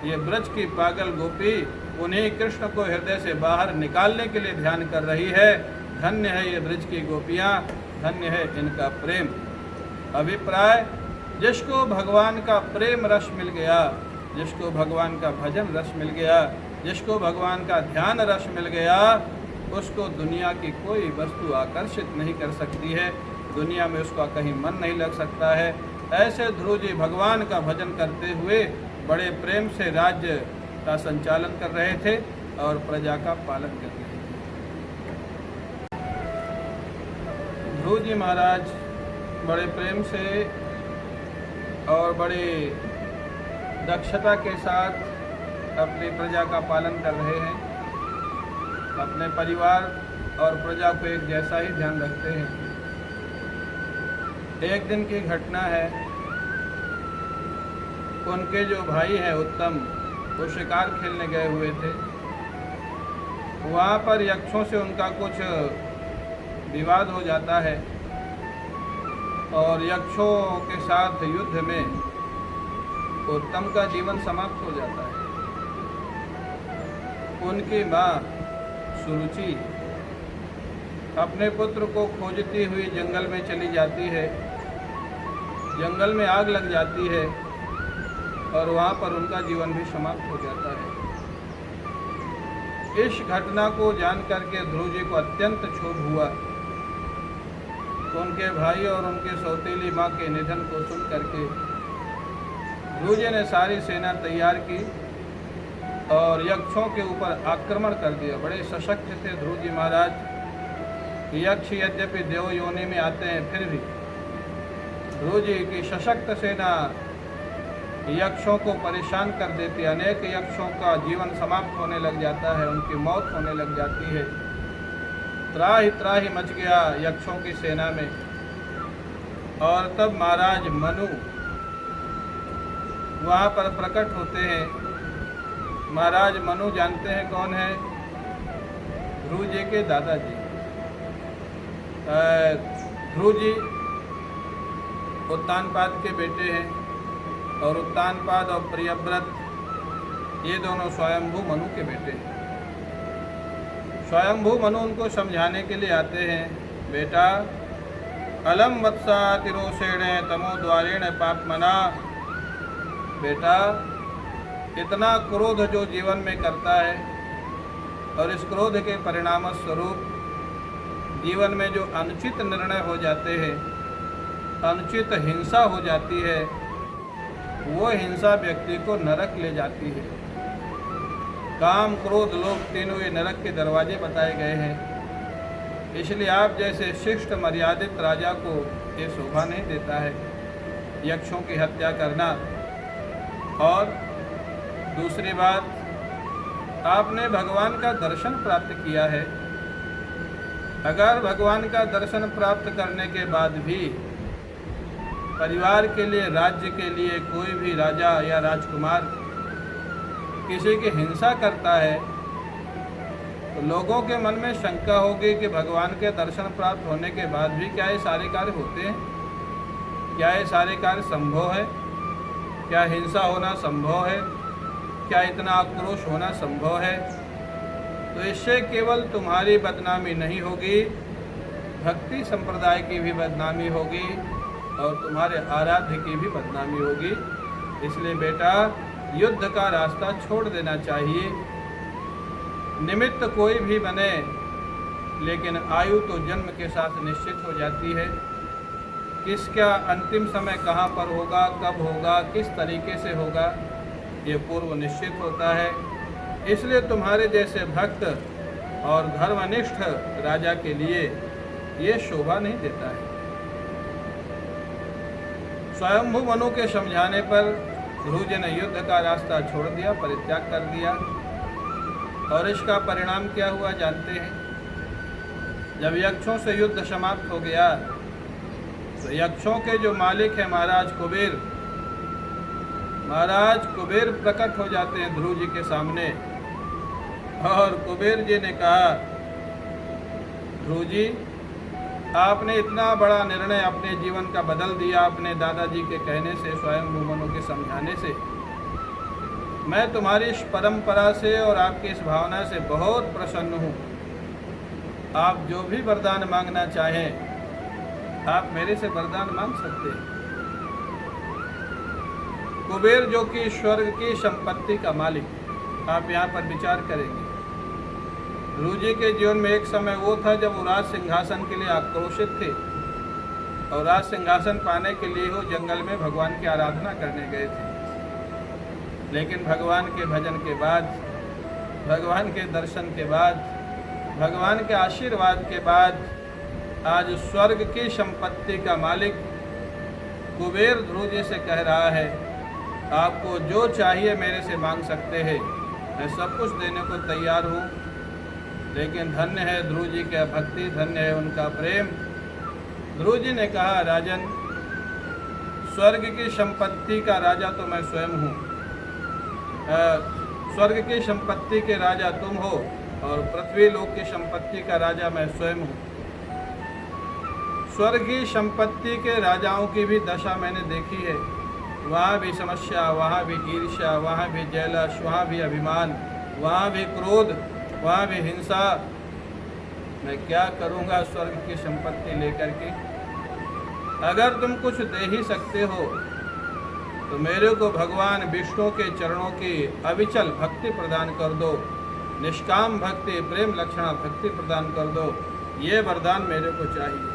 ये ब्रज की पागल गोपी उन्हीं कृष्ण को हृदय से बाहर निकालने के लिए ध्यान कर रही है। धन्य है ये ब्रज की गोपियाँ, धन्य है इनका प्रेम। अभिप्राय, जिसको भगवान का प्रेम रस मिल गया, जिसको भगवान का भजन रस मिल गया, जिसको भगवान का ध्यान रस मिल गया, उसको दुनिया की कोई वस्तु आकर्षित नहीं कर सकती है, दुनिया में उसका कहीं मन नहीं लग सकता है। ऐसे ध्रुव जी भगवान का भजन करते हुए बड़े प्रेम से राज्य का संचालन कर रहे थे और प्रजा का पालन कर रहे थे। ध्रुव जी महाराज बड़े प्रेम से और बड़े दक्षता के साथ अपनी प्रजा का पालन कर रहे हैं। अपने परिवार और प्रजा को एक जैसा ही ध्यान रखते हैं। एक दिन की घटना है, उनके जो भाई हैं उत्तम, वो शिकार खेलने गए हुए थे। वहाँ पर यक्षों से उनका कुछ विवाद हो जाता है और यक्षों के साथ युद्ध में उत्तम का जीवन समाप्त हो जाता है। उनकी माँ सुरुचि अपने पुत्र को खोजती हुई जंगल में चली जाती है। जंगल में आग लग जाती है और वहाँ पर उनका जीवन भी समाप्त हो जाता है। इस घटना को जान करके ध्रुव जी को अत्यंत क्षोभ हुआ। तो उनके भाई और उनके सौतेली माँ के निधन को सुन करके ध्रुव जी ने सारी सेना तैयार की और यक्षों के ऊपर आक्रमण कर दिया। बड़े सशक्त थे ध्रुव जी महाराज। यक्ष यद्यपि देव योनि में आते हैं, फिर भी ध्रुव जी की सशक्त सेना यक्षों को परेशान कर देती है। अनेक यक्षों का जीवन समाप्त होने लग जाता है, उनकी मौत होने लग जाती है। त्राहि त्राहि मच गया यक्षों की सेना में। और तब महाराज मनु वहाँ पर प्रकट होते हैं। महाराज मनु जानते हैं कौन है? ध्रुव जी के दादाजी। ध्रुव जी उत्तानपाद के बेटे हैं। और उत्तानपाद और प्रियव्रत ये दोनों स्वयंभू मनु के बेटे हैं। स्वयंभू मनु उनको समझाने के लिए आते हैं, बेटा अलम वत्सा तिरोषेण तमो द्वारेण पापमना, बेटा इतना क्रोध जो जीवन में करता है और इस क्रोध के परिणाम स्वरूप जीवन में जो अनुचित निर्णय हो जाते हैं, अनुचित हिंसा हो जाती है, वो हिंसा व्यक्ति को नरक ले जाती है। काम क्रोध लोभ तीनों ये नरक के दरवाजे बताए गए हैं। इसलिए आप जैसे शिष्ट मर्यादित राजा को ये शोभा नहीं देता है यक्षों की हत्या करना। और दूसरी बात, आपने भगवान का दर्शन प्राप्त किया है। अगर भगवान का दर्शन प्राप्त करने के बाद भी परिवार के लिए, राज्य के लिए कोई भी राजा या राजकुमार किसी की हिंसा करता है तो लोगों के मन में शंका होगी कि भगवान के दर्शन प्राप्त होने के बाद भी क्या ये सारे कार्य होते हैं? क्या ये सारे कार्य संभव है? क्या हिंसा होना संभव है? क्या इतना आक्रोश होना संभव है? तो इससे केवल तुम्हारी बदनामी नहीं होगी, भक्ति संप्रदाय की भी बदनामी होगी और तुम्हारे आराध्य की भी बदनामी होगी। इसलिए बेटा युद्ध का रास्ता छोड़ देना चाहिए। निमित्त कोई भी बने, लेकिन आयु तो जन्म के साथ निश्चित हो जाती है। किसका अंतिम समय कहाँ पर होगा, कब होगा, किस तरीके से होगा, ये पूर्व निश्चित होता है। इसलिए तुम्हारे जैसे भक्त और धर्मनिष्ठ राजा के लिए ये शोभा नहीं देता है। स्वयंभू मनु के समझाने पर ध्रुव ने युद्ध का रास्ता छोड़ दिया, परित्याग कर दिया। और इसका परिणाम क्या हुआ जानते हैं? जब यक्षों से युद्ध समाप्त हो गया तो यक्षों के जो मालिक है महाराज कुबेर प्रकट हो जाते हैं ध्रुव जी के सामने। और कुबेर जी ने कहा, ध्रुव जी आपने इतना बड़ा निर्णय अपने जीवन का बदल दिया अपने दादाजी के कहने से, स्वयंभू मनु के समझाने से। मैं तुम्हारी इस परंपरा से और आपकी इस भावना से बहुत प्रसन्न हूँ। आप जो भी वरदान मांगना चाहें आप मेरे से वरदान मांग सकते हैं। कुबेर जो कि स्वर्ग की संपत्ति का मालिक, आप यहाँ पर विचार करेंगे। ध्रुव जी के जीवन में एक समय वो था जब वो राज सिंहासन के लिए आक्रोशित थे और राज सिंहासन पाने के लिए वो जंगल में भगवान की आराधना करने गए थे। लेकिन भगवान के भजन के बाद, भगवान के दर्शन के बाद, भगवान के आशीर्वाद के बाद आज स्वर्ग की संपत्ति का मालिक कुबेर ध्रुव जी से कह रहा है, आपको जो चाहिए मेरे से मांग सकते हैं, मैं सब कुछ देने को तैयार हूँ। लेकिन धन्य है ध्रुव जी की भक्ति, धन्य है उनका प्रेम। ध्रुव जी ने कहा, राजन स्वर्ग की संपत्ति का राजा तो मैं स्वयं हूँ। स्वर्ग की संपत्ति के राजा तुम हो और पृथ्वी लोक की संपत्ति का राजा मैं स्वयं हूँ। स्वर्ग की संपत्ति के राजाओं की भी दशा मैंने देखी है। वहाँ भी समस्या, वहाँ भी ईर्ष्या, वहाँ भी जैलस, वहाँ भी अभिमान, वहाँ भी क्रोध, वहाँ भी हिंसा। मैं क्या करूँगा स्वर्ग की संपत्ति लेकर के? अगर तुम कुछ दे ही सकते हो तो मेरे को भगवान विष्णु के चरणों की अविचल भक्ति प्रदान कर दो, निष्काम भक्ति, प्रेम लक्षणा भक्ति प्रदान कर दो। ये वरदान मेरे को चाहिए।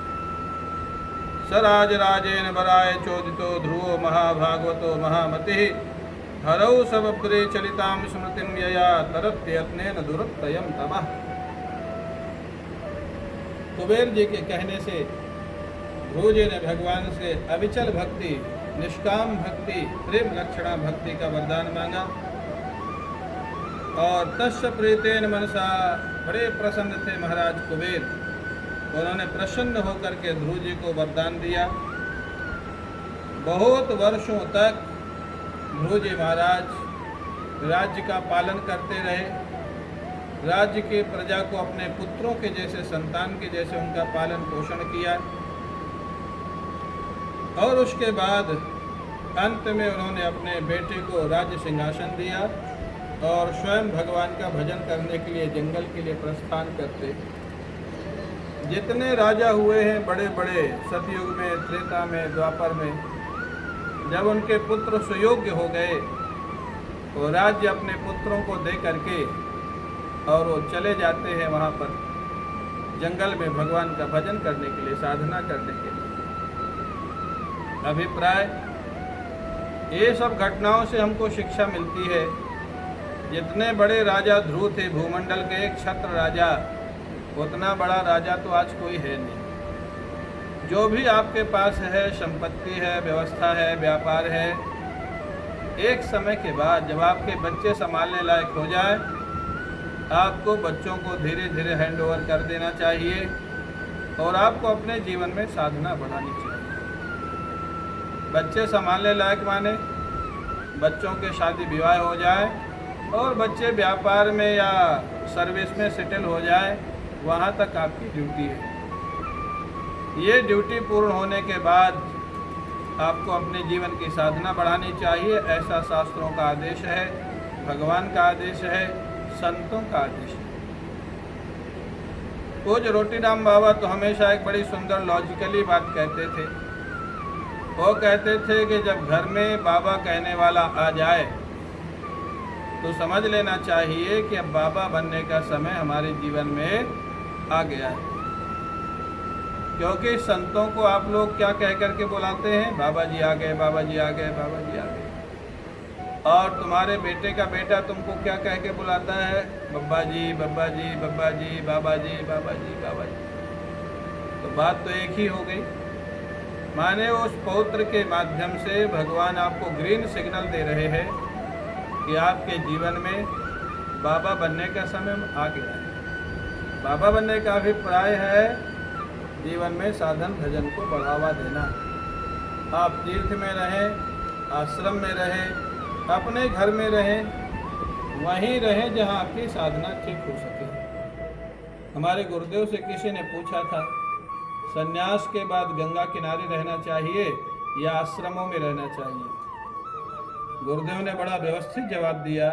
सराज राजेन वराय चोदितो ध्रुवो महाभागवतो महामति हरौ सबप्रे चलिताम स्मृतिं यया तरत्यत्नेन दुरत्ययं तमः। कुबेर जी के कहने से ध्रुव जी ने भगवान से अविचल भक्ति, निष्काम भक्ति, प्रेम लक्षणा भक्ति का वरदान मांगा। और तस्य प्रीतेन मनसा, बड़े प्रसन्न थे महाराज कुबेर। उन्होंने प्रसन्न होकर के ध्रुव जी को वरदान दिया। बहुत वर्षों तक ध्रुव जी महाराज राज्य का पालन करते रहे। राज्य की प्रजा को अपने पुत्रों के जैसे, संतान के जैसे उनका पालन पोषण किया। और उसके बाद अंत में उन्होंने अपने बेटे को राज्य सिंहासन दिया और स्वयं भगवान का भजन करने के लिए जंगल के लिए प्रस्थान करते। जितने राजा हुए हैं बड़े बड़े सतयुग में, त्रेता में, द्वापर में, जब उनके पुत्र सुयोग्य हो गए तो राज्य अपने पुत्रों को दे करके और वो चले जाते हैं वहाँ पर जंगल में भगवान का भजन करने के लिए, साधना करने के लिए। अभिप्राय, ये सब घटनाओं से हमको शिक्षा मिलती है। जितने बड़े राजा ध्रुव थे, भूमंडल के एक छत्र राजा, उतना बड़ा राजा तो आज कोई है नहीं। जो भी आपके पास है, संपत्ति है, व्यवस्था है, व्यापार है, एक समय के बाद जब आपके बच्चे संभालने लायक हो जाए, आपको बच्चों को धीरे धीरे हैंड ओवर कर देना चाहिए और आपको अपने जीवन में साधना बढ़ानी चाहिए। बच्चे संभालने लायक माने बच्चों के शादी विवाह हो जाए और बच्चे व्यापार में या सर्विस में सेटल हो जाए, वहाँ तक आपकी ड्यूटी है। ये ड्यूटी पूर्ण होने के बाद आपको अपने जीवन की साधना बढ़ानी चाहिए। ऐसा शास्त्रों का आदेश है, भगवान का आदेश है, संतों का आदेश है। पूज्य रोटीराम बाबा तो हमेशा एक बड़ी सुंदर लॉजिकली बात कहते थे। वो कहते थे कि जब घर में बाबा कहने वाला आ जाए तो समझ लेना चाहिए कि अब बाबा बनने का समय हमारे जीवन में आ गया है। क्योंकि संतों को आप लोग क्या कह करके बुलाते हैं? बाबा जी आ गए, बाबा जी आ गए, बाबा जी आ गए। और तुम्हारे बेटे का बेटा तुमको क्या कह के बुलाता है? बब्बा जी, बब्बा जी, बब्बा जी, बाबा जी, बाबा जी, बाबा जी। तो बात तो एक ही हो गई। माने उस पौत्र के माध्यम से भगवान आपको ग्रीन सिग्नल दे रहे हैं कि आपके जीवन में बाबा बनने का समय आ गया है। बाबा बनने का अभिप्राय है जीवन में साधन भजन को बढ़ावा देना। आप तीर्थ में रहें, आश्रम में रहें, अपने घर में रहें, वहीं रहें जहां आपकी साधना ठीक हो सके। हमारे गुरुदेव से किसी ने पूछा था, संन्यास के बाद गंगा किनारे रहना चाहिए या आश्रमों में रहना चाहिए? गुरुदेव ने बड़ा व्यवस्थित जवाब दिया।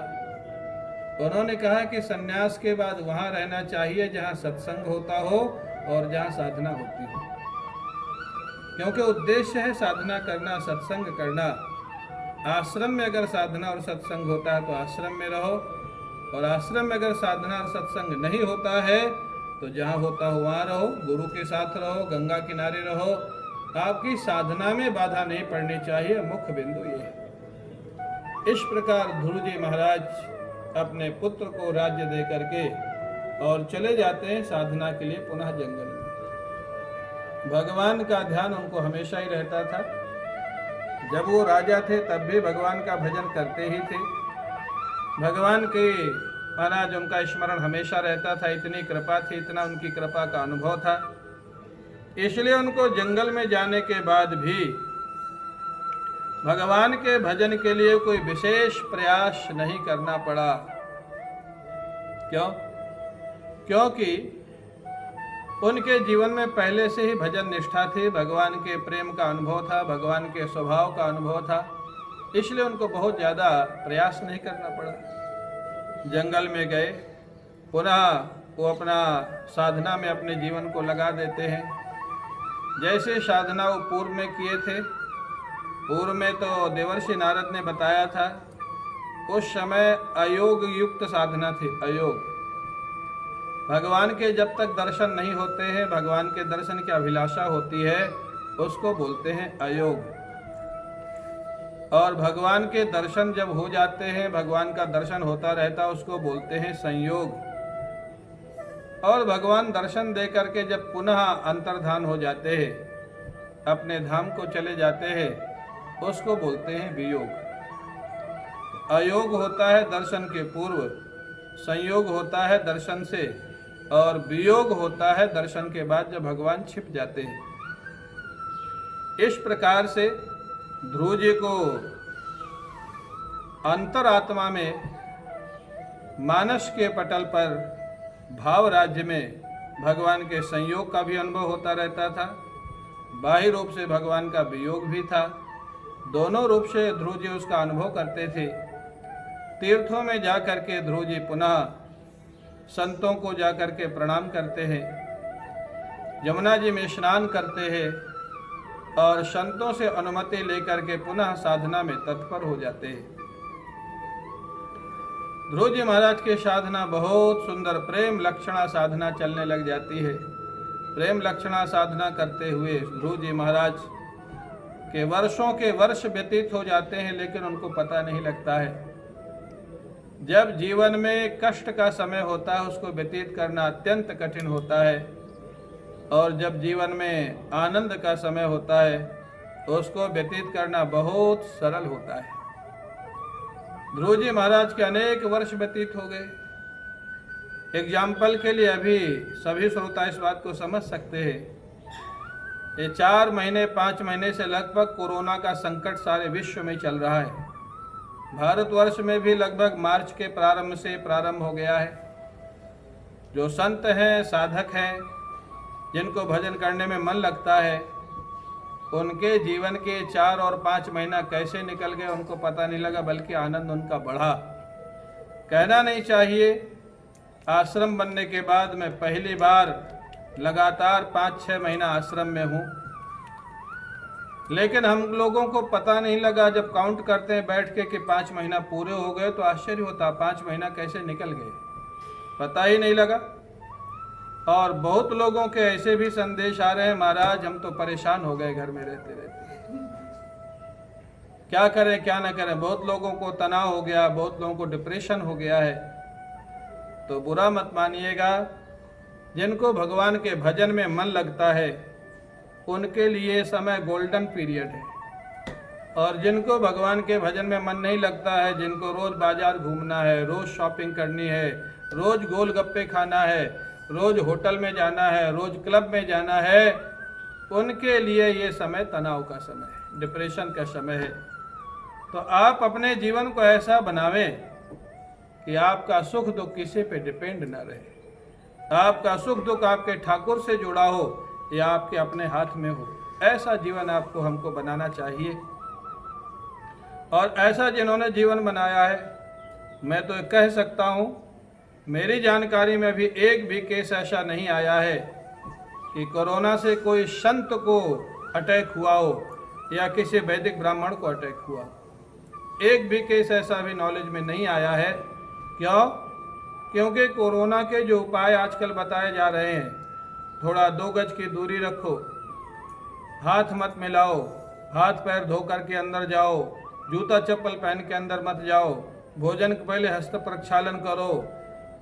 उन्होंने कहा कि संन्यास के बाद वहां रहना चाहिए जहां सत्संग होता हो और जहां साधना होती हो। क्योंकि उद्देश्य है साधना करना, सत्संग करना। आश्रम में अगर साधना और सत्संग होता है तो आश्रम में रहो, और आश्रम में अगर साधना और सत्संग नहीं होता है तो जहाँ होता हो वहाँ रहो, गुरु के साथ रहो, गंगा किनारे रहो। आपकी साधना में बाधा नहीं पड़नी चाहिए, मुख्य बिंदु ये है। इस प्रकार ध्रुव जी महाराज अपने पुत्र को राज्य दे करके और चले जाते हैं साधना के लिए पुनः जंगल में। भगवान का ध्यान उनको हमेशा ही रहता था। जब वो राजा थे तब भी भगवान का भजन करते ही थे। भगवान के महाराज उनका स्मरण हमेशा रहता था। इतनी कृपा थी, इतना उनकी कृपा का अनुभव था, इसलिए उनको जंगल में जाने के बाद भी भगवान के भजन के लिए कोई विशेष प्रयास नहीं करना पड़ा। क्यों? क्योंकि उनके जीवन में पहले से ही भजन निष्ठा थी, भगवान के प्रेम का अनुभव था, भगवान के स्वभाव का अनुभव था, इसलिए उनको बहुत ज़्यादा प्रयास नहीं करना पड़ा। जंगल में गए, पुनः वो अपना साधना में अपने जीवन को लगा देते हैं। जैसे साधना वो पूर्व में किए थे, पूर्व में तो देवर्षि नारद ने बताया था, उस समय अयोग युक्त साधना थी। अयोग, भगवान के जब तक दर्शन नहीं होते हैं, भगवान के दर्शन की अभिलाषा होती है, उसको बोलते हैं अयोग। और भगवान के दर्शन जब हो जाते हैं, भगवान का दर्शन होता रहता है, उसको बोलते हैं संयोग। और भगवान दर्शन दे करके जब पुनः अंतर्धान हो जाते हैं, अपने धाम को चले जाते हैं, उसको बोलते हैं वियोग। अयोग होता है दर्शन के पूर्व, संयोग होता है दर्शन से, और वियोग होता है दर्शन के बाद जब भगवान छिप जाते हैं। इस प्रकार से ध्रुव जी को अंतरात्मा में, मानस के पटल पर, भाव राज्य में भगवान के संयोग का भी अनुभव होता रहता था। बाह्य रूप से भगवान का वियोग भी था। दोनों रूप से ध्रुव जी उसका अनुभव करते थे। तीर्थों में जा कर के ध्रुव जी पुनः संतों को जा कर के प्रणाम करते हैं, यमुना जी में स्नान करते हैं और संतों से अनुमति लेकर के पुनः साधना में तत्पर हो जाते हैं। ध्रुव जी महाराज की साधना बहुत सुंदर प्रेम लक्षणा साधना चलने लग जाती है। प्रेम लक्षणा साधना करते हुए ध्रुव जी महाराज के वर्षों के वर्ष व्यतीत हो जाते हैं, लेकिन उनको पता नहीं लगता है। जब जीवन में कष्ट का समय होता है उसको व्यतीत करना अत्यंत कठिन होता है, और जब जीवन में आनंद का समय होता है उसको व्यतीत करना बहुत सरल होता है। ध्रुव जी महाराज के अनेक वर्ष व्यतीत हो गए। एग्जाम्पल के लिए अभी सभी श्रोता इस बात को समझ सकते हैं, ये 4 महीने 5 महीने से लगभग कोरोना का संकट सारे विश्व में चल रहा है। भारतवर्ष में भी लगभग मार्च के प्रारंभ से प्रारंभ हो गया है। जो संत हैं, साधक हैं, जिनको भजन करने में मन लगता है, उनके जीवन के 4 और 5 महीना कैसे निकल गए उनको पता नहीं लगा, बल्कि आनंद उनका बढ़ा। कहना नहीं चाहिए, आश्रम बनने के बाद मैं पहली बार लगातार 5-6 महीना आश्रम में हूँ, लेकिन हम लोगों को पता नहीं लगा। जब काउंट करते हैं बैठ के कि 5 महीना पूरे हो गए तो आश्चर्य होता, 5 महीना कैसे निकल गए, पता ही नहीं लगा। और बहुत लोगों के ऐसे भी संदेश आ रहे हैं, महाराज हम तो परेशान हो गए घर में रहते रहते, क्या करें क्या ना करें। बहुत लोगों को तनाव हो गया, बहुत लोगों को डिप्रेशन हो गया है। तो बुरा मत मानिएगा, जिनको भगवान के भजन में मन लगता है उनके लिए समय गोल्डन पीरियड है, और जिनको भगवान के भजन में मन नहीं लगता है, जिनको रोज बाजार घूमना है, रोज शॉपिंग करनी है, रोज गोलगप्पे खाना है, रोज होटल में जाना है, रोज क्लब में जाना है, उनके लिए ये समय तनाव का समय है, डिप्रेशन का समय है। तो आप अपने जीवन को ऐसा बनावें कि आपका सुख दुख किसी पे डिपेंड ना रहे। आपका सुख दुख आपके ठाकुर से जुड़ा हो या आपके अपने हाथ में हो, ऐसा जीवन आपको हमको बनाना चाहिए। और ऐसा जिन्होंने जीवन बनाया है, मैं तो कह सकता हूँ मेरी जानकारी में भी एक भी केस ऐसा नहीं आया है कि कोरोना से कोई संत को अटैक हुआ हो या किसी वैदिक ब्राह्मण को अटैक हुआ। एक भी केस ऐसा भी नॉलेज में नहीं आया है। क्यों? क्योंकि कोरोना के जो उपाय आजकल बताए जा रहे हैं, थोड़ा 2 गज की दूरी रखो, हाथ मत मिलाओ, हाथ पैर धो करके अंदर जाओ, जूता चप्पल पहन के अंदर मत जाओ, भोजन के पहले हस्त प्रक्षालन करो,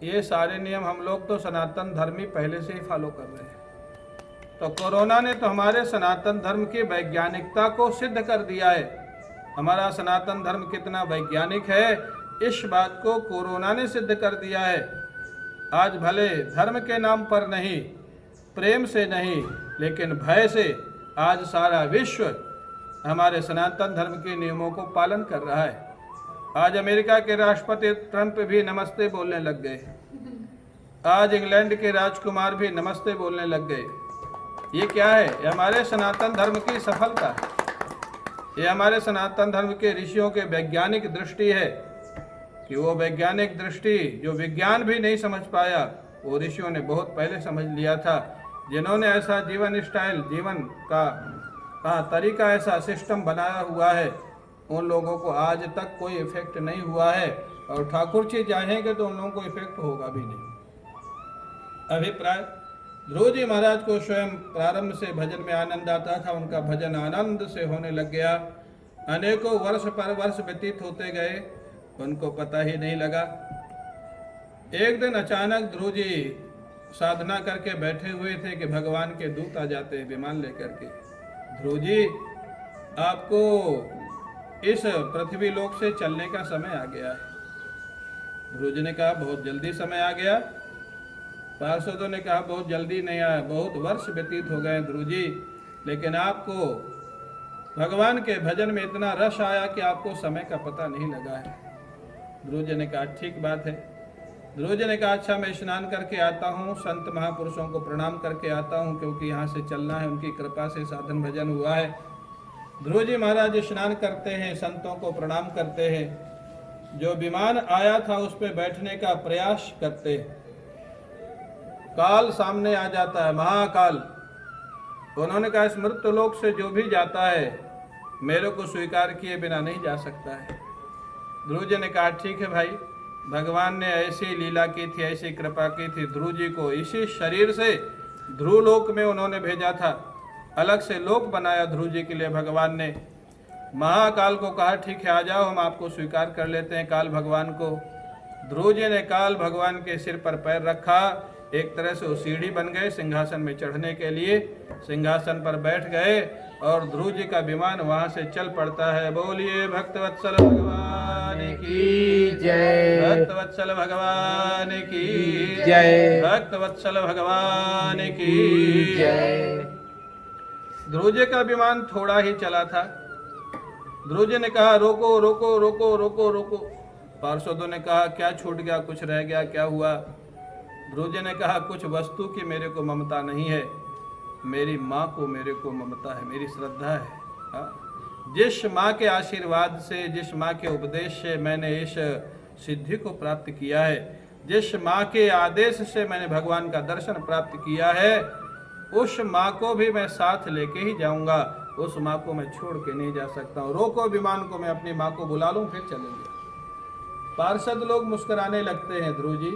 ये सारे नियम हम लोग तो सनातन धर्मी पहले से ही फॉलो कर रहे हैं। तो कोरोना ने तो हमारे सनातन धर्म की वैज्ञानिकता को सिद्ध कर दिया है। हमारा सनातन धर्म कितना वैज्ञानिक है, इस बात को कोरोना ने सिद्ध कर दिया है। आज भले धर्म के नाम पर नहीं, प्रेम से नहीं, लेकिन भय से आज सारा विश्व हमारे सनातन धर्म के नियमों को पालन कर रहा है। आज अमेरिका के राष्ट्रपति ट्रंप भी नमस्ते बोलने लग गए, आज इंग्लैंड के राजकुमार भी नमस्ते बोलने लग गए। ये क्या है? ये हमारे सनातन धर्म की सफलता है, ये हमारे सनातन धर्म के ऋषियों के वैज्ञानिक दृष्टि है कि वो वैज्ञानिक दृष्टि जो विज्ञान भी नहीं समझ पाया, वो ऋषियों ने बहुत पहले समझ लिया था। जिन्होंने ऐसा जीवन स्टाइल, जीवन का तरीका, ऐसा सिस्टम बनाया हुआ है, उन लोगों को आज तक कोई इफेक्ट नहीं हुआ है, और ठाकुर जी चाहेंगे तो उन लोगों को इफेक्ट होगा भी नहीं। अभिप्राय, ध्रुव जी महाराज को स्वयं प्रारंभ से भजन में आनंद आता था, उनका भजन आनंद से होने लग गया। अनेकों वर्ष पर वर्ष व्यतीत होते गए, उनको पता ही नहीं लगा। एक दिन अचानक ध्रुव जी साधना करके बैठे हुए थे कि भगवान के दूत आ जाते हैं विमान लेकर के। ध्रुव जी, आपको इस पृथ्वी लोक से चलने का समय आ गया है। ध्रुव जी ने कहा बहुत जल्दी समय आ गया। पार्षदों ने कहा बहुत जल्दी नहीं आया, बहुत वर्ष व्यतीत हो गए ध्रुव जी, लेकिन आपको भगवान के भजन में इतना रस आया कि आपको समय का पता नहीं लगा है। ध्रुव जी ने कहा ठीक बात है। ध्रुव जी ने कहा अच्छा मैं स्नान करके आता हूँ, संत महापुरुषों को प्रणाम करके आता हूँ, क्योंकि यहाँ से चलना है, उनकी कृपा से साधन भजन हुआ है। ध्रुव जी महाराज स्नान करते हैं, संतों को प्रणाम करते हैं। जो विमान आया था उस पर बैठने का प्रयास करते हैं। काल सामने आ जाता है, महाकाल। उन्होंने कहा इस मृत्युलोक से जो भी जाता है मेरे को स्वीकार किए बिना नहीं जा सकता है। ध्रुव जी ने कहा ठीक है भाई, भगवान ने ऐसी लीला की थी, ऐसी कृपा की थी। ध्रुव जी को इसी शरीर से ध्रुव लोक में उन्होंने भेजा था, अलग से लोक बनाया ध्रुव जी के लिए भगवान ने। महाकाल को कहा ठीक है आ जाओ, हम आपको स्वीकार कर लेते हैं काल भगवान को। ध्रुव जी ने काल भगवान के सिर पर पैर रखा, एक तरह से वो सीढ़ी बन गए सिंहासन में चढ़ने के लिए। सिंहासन पर बैठ गए और ध्रुव जी का विमान वहां से चल पड़ता है। बोलिए भक्तवत्सल भगवान की जय, भक्तवत्सल भगवान की जय, भक्तवत्सल भगवान की जय। ध्रुव जी का विमान थोड़ा ही चला था। ध्रुव जी ने कहा रोको रोको रोको रोको रोको। पार्षदों ने कहा क्या छूट गया, कुछ रह गया, क्या हुआ? ध्रुव जी ने कहा कुछ वस्तु की मेरे को ममता नहीं है, मेरी माँ को मेरे को ममता है, मेरी श्रद्धा है। हाँ? जिस माँ के आशीर्वाद से, जिस माँ के उपदेश से मैंने इस सिद्धि को प्राप्त किया है, जिस माँ के आदेश से मैंने भगवान का दर्शन प्राप्त किया है, उस माँ को भी मैं साथ लेके ही जाऊंगा। उस माँ को मैं छोड़ के नहीं जा सकता हूँ। रोको विमान को, मैं अपनी माँ को बुला लूं फिर चलेंगे। पार्षद लोग मुस्कुराने लगते हैं। ध्रुव जी,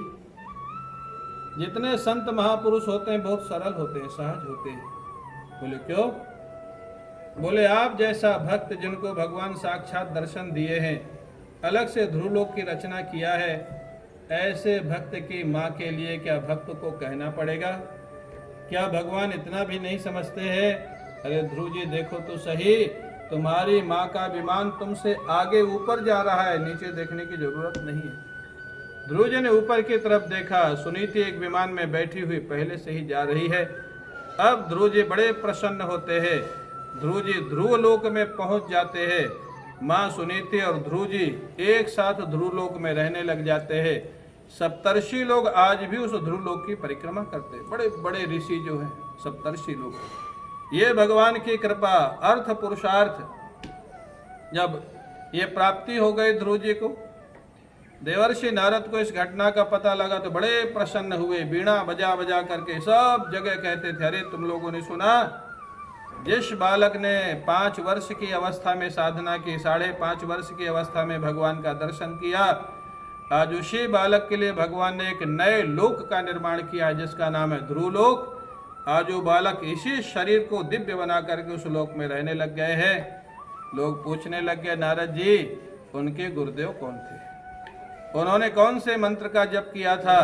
जितने संत महापुरुष होते हैं बहुत सरल होते हैं, सहज होते हैं। बोले क्यों? बोले आप जैसा भक्त जिनको भगवान साक्षात दर्शन दिए हैं, अलग से ध्रुवलोक की रचना किया है, ऐसे भक्त की माँ के लिए क्या भक्त को कहना पड़ेगा? क्या भगवान इतना भी नहीं समझते हैं? अरे ध्रुव जी देखो तो सही, तुम्हारी माँ का विमान तुमसे आगे ऊपर जा रहा है, नीचे देखने की जरूरत नहीं है। ध्रुव जी ने ऊपर की तरफ देखा, सुनीति एक विमान में बैठी हुई पहले से ही जा रही है। अब ध्रुव जी बड़े प्रसन्न होते हैं। ध्रुव जी ध्रुव लोक में पहुंच जाते हैं। माँ सुनीति और ध्रुव जी एक साथ ध्रुव लोक में रहने लग जाते हैं। सप्तर्षि लोग आज भी उस ध्रुव लोक की परिक्रमा करते हैं। बड़े बड़े ऋषि जो हैं सप्तर्षि लोग, ये भगवान की कृपा, अर्थ पुरुषार्थ जब ये प्राप्ति हो गई ध्रुव जी को, देवर्षि नारद को इस घटना का पता लगा तो बड़े प्रसन्न हुए। बीड़ा बजा बजा करके सब जगह कहते थे अरे तुम लोगों ने सुना, जिस बालक ने 5 वर्ष की अवस्था में साधना की, 5.5 वर्ष की अवस्था में भगवान का दर्शन किया, आज उसी बालक के लिए भगवान ने एक नए लोक का निर्माण किया जिसका नाम है ध्रुवलोक। आज वो बालक इसी शरीर को दिव्य बना करके उस लोक में रहने लग गए हैं। लोग पूछने लग गए नारद जी उनके गुरुदेव कौन थे, उन्होंने कौन से मंत्र का जप किया था?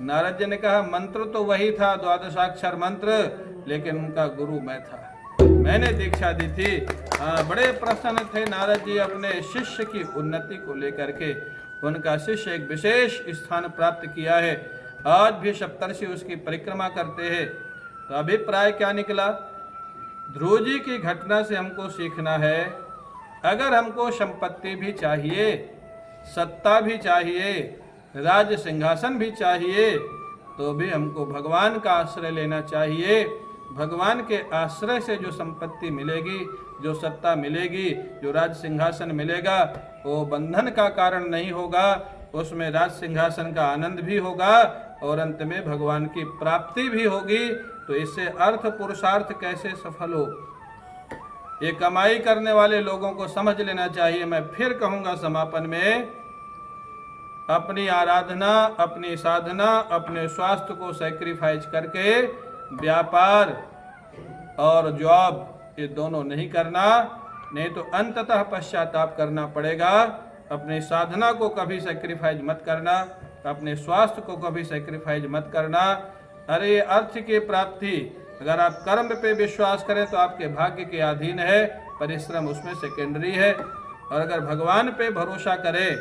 नारद जी ने कहा मंत्र तो वही था 12 मंत्र, लेकिन उनका गुरु मैं था, मैंने दीक्षा दी थी। हाँ, बड़े प्रसन्न थे नारद जी अपने शिष्य की उन्नति को लेकर के। उनका शिष्य एक विशेष स्थान प्राप्त किया है, आज भी सप्तर्षि उसकी परिक्रमा करते हैं। तो अभिप्राय क्या निकला? ध्रुव जी की घटना से हमको सीखना है, अगर हमको संपत्ति भी चाहिए, सत्ता भी चाहिए, राज सिंहासन भी चाहिए, तो भी हमको भगवान का आश्रय लेना चाहिए। भगवान के आश्रय से जो संपत्ति मिलेगी, जो सत्ता मिलेगी, जो राज सिंहासन मिलेगा, वो बंधन का कारण नहीं होगा, उसमें राज सिंहासन का आनंद भी होगा और अंत में भगवान की प्राप्ति भी होगी। तो इससे अर्थ पुरुषार्थ कैसे सफल हो, ये कमाई करने वाले लोगों को समझ लेना चाहिए। मैं फिर कहूंगा समापन में, अपनी आराधना, अपनी साधना, अपने स्वास्थ्य को सैक्रिफाइस करके व्यापार और जॉब ये दोनों नहीं करना, नहीं तो अंततः पश्चाताप करना पड़ेगा। अपनी साधना को कभी सैक्रिफाइस मत करना, अपने स्वास्थ्य को कभी सैक्रिफाइस मत करना। अरे अर्थ की प्राप्ति अगर आप कर्म पे विश्वास करें तो आपके भाग्य के अधीन है, परिश्रम उसमें सेकेंडरी है। और अगर भगवान पे भरोसा करें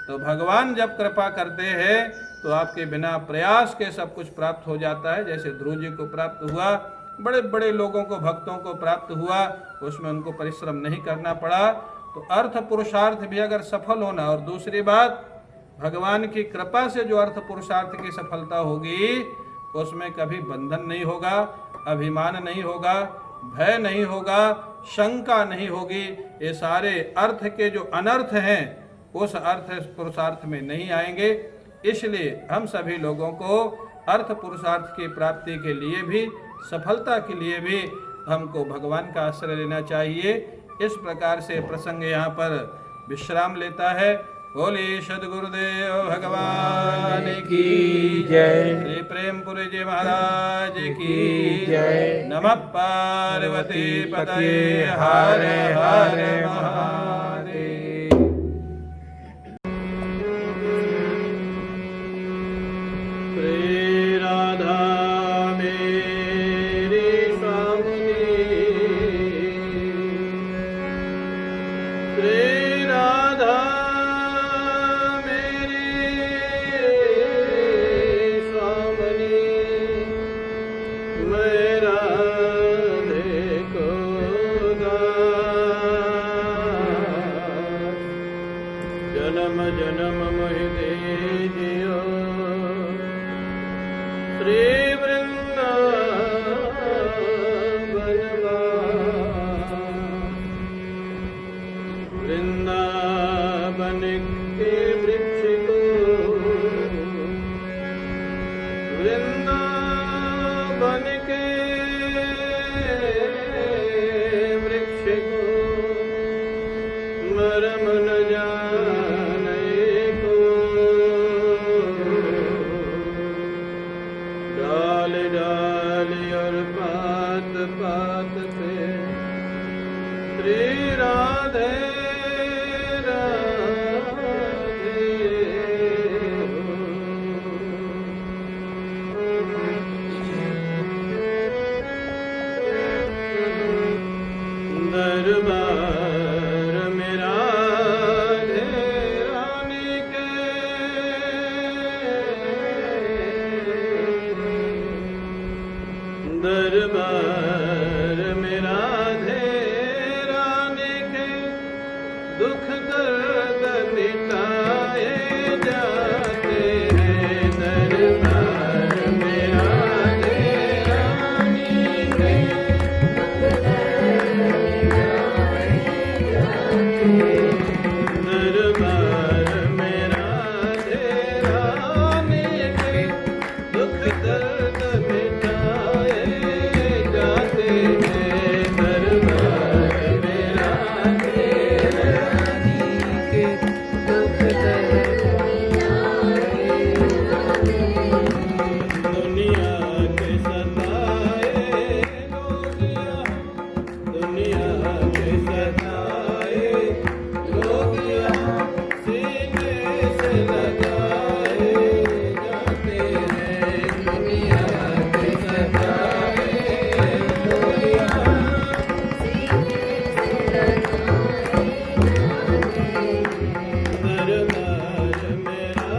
तो भगवान जब कृपा करते हैं तो आपके बिना प्रयास के सब कुछ प्राप्त हो जाता है। जैसे ध्रुव जी को प्राप्त हुआ, बड़े बड़े लोगों को, भक्तों को प्राप्त हुआ, उसमें उनको परिश्रम नहीं करना पड़ा। तो अर्थ पुरुषार्थ भी अगर सफल होना, और दूसरी बात भगवान की कृपा से जो अर्थ पुरुषार्थ की सफलता होगी उसमें कभी बंधन नहीं होगा, अभिमान नहीं होगा, भय नहीं होगा, शंका नहीं होगी। ये सारे अर्थ के जो अनर्थ हैं उस अर्थ पुरुषार्थ में नहीं आएंगे। इसलिए हम सभी लोगों को अर्थ पुरुषार्थ की प्राप्ति के लिए भी, सफलता के लिए भी हमको भगवान का आश्रय लेना चाहिए। इस प्रकार से प्रसंग यहाँ पर विश्राम लेता है। बोले सद्गुरुदेव भगवान की जय। श्री प्रेमपुरी जी महाराज की जय। नमः पार्वती पतये हर हर महादेव। श्री राधा मेरी स्वामिनी, श्री राधा जन्म जन्म मोहि दीजियो, श्री वृंदावन वृंदावन के वृक्ष को, वृंदावन के वृक्ष को मरम न जाने को, डाल डाल और पात पात पे श्री राधे राधे हो। दरबार मेरा रानी के, दरबार मेरा रानी के, दुख दर्द मिटाए जाते हैं। दरबार मेरा रानी के, दरबार मेरा रानी के, दुख दर्द मिटाए जाते हैं। दरबार मेरा रानी के, दुख दर्द दुनिया के सताए लोगिया, दुनिया के सताए लोगिया, सीने से लगाए जाते हैं। दुनिया के सताए लोगिया, दरबार मेरा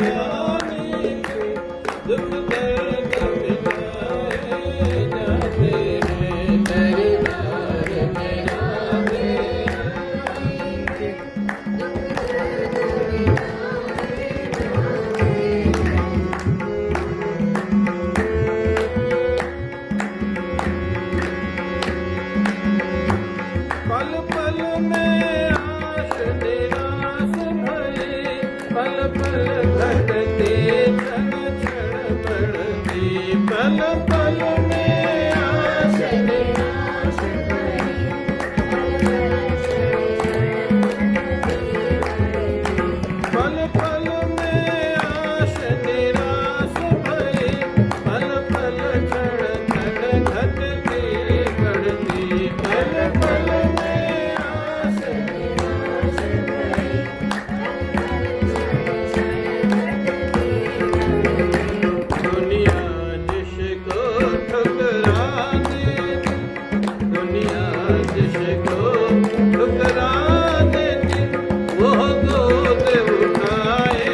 रानी के, दुख दर्द मिटाए जाते हैं। दरबार मेरा पल पल में आश निराश भई, पल पल घटती क्षण क्षण बढ़ती। पल पल में आश निराश भई, पल पल में आश निराश भई, पल पल क्षण क्षण घटती बढ़ती। पल पल में आश निराश भई, दुनिया जिसको ठुकरा देती, दुनिया जिसको ठुकरा देती, वो गोद उठाए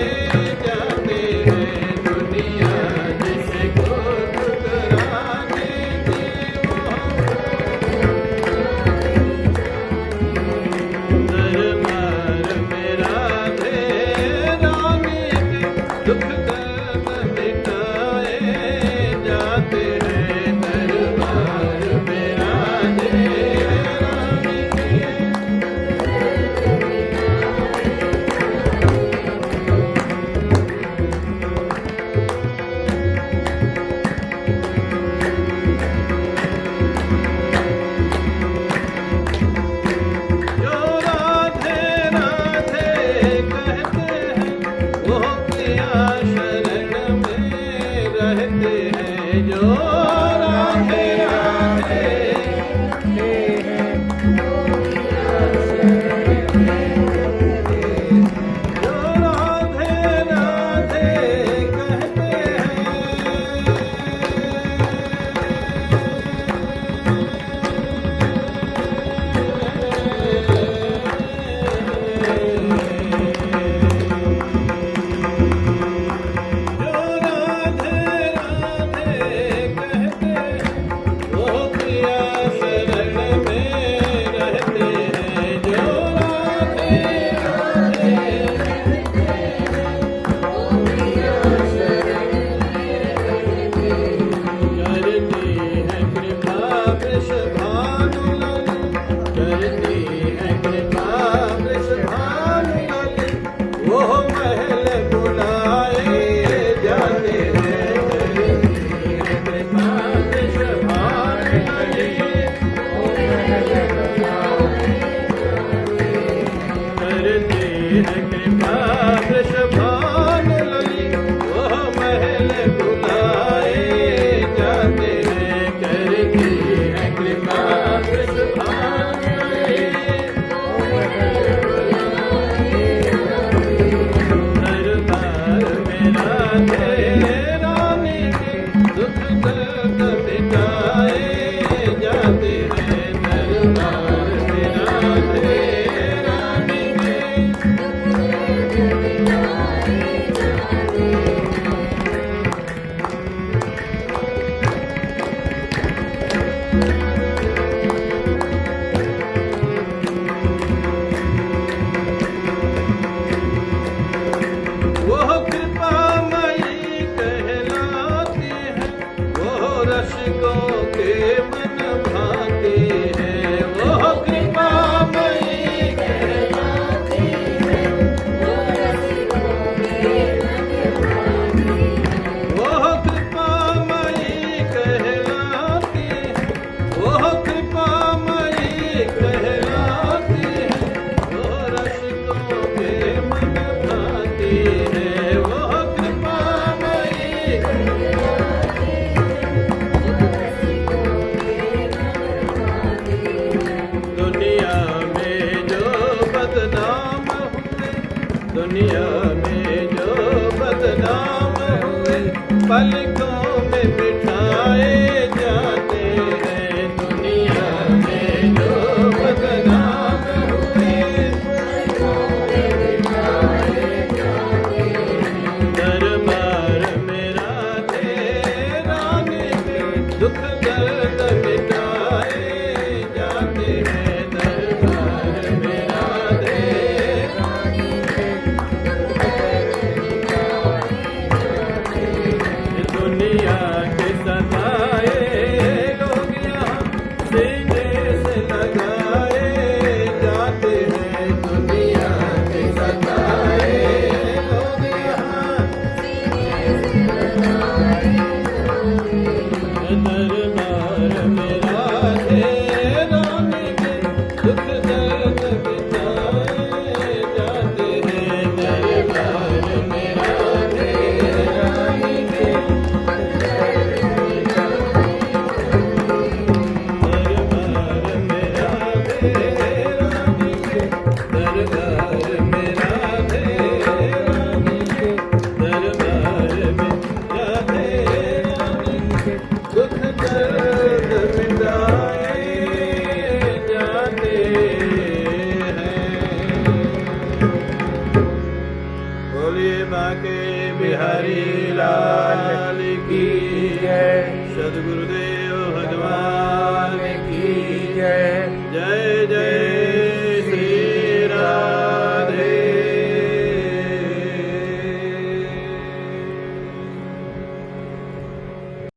जाते हैं। दुनिया जिसको ठुकरा देती, दरबार मेरा रानी के, दुख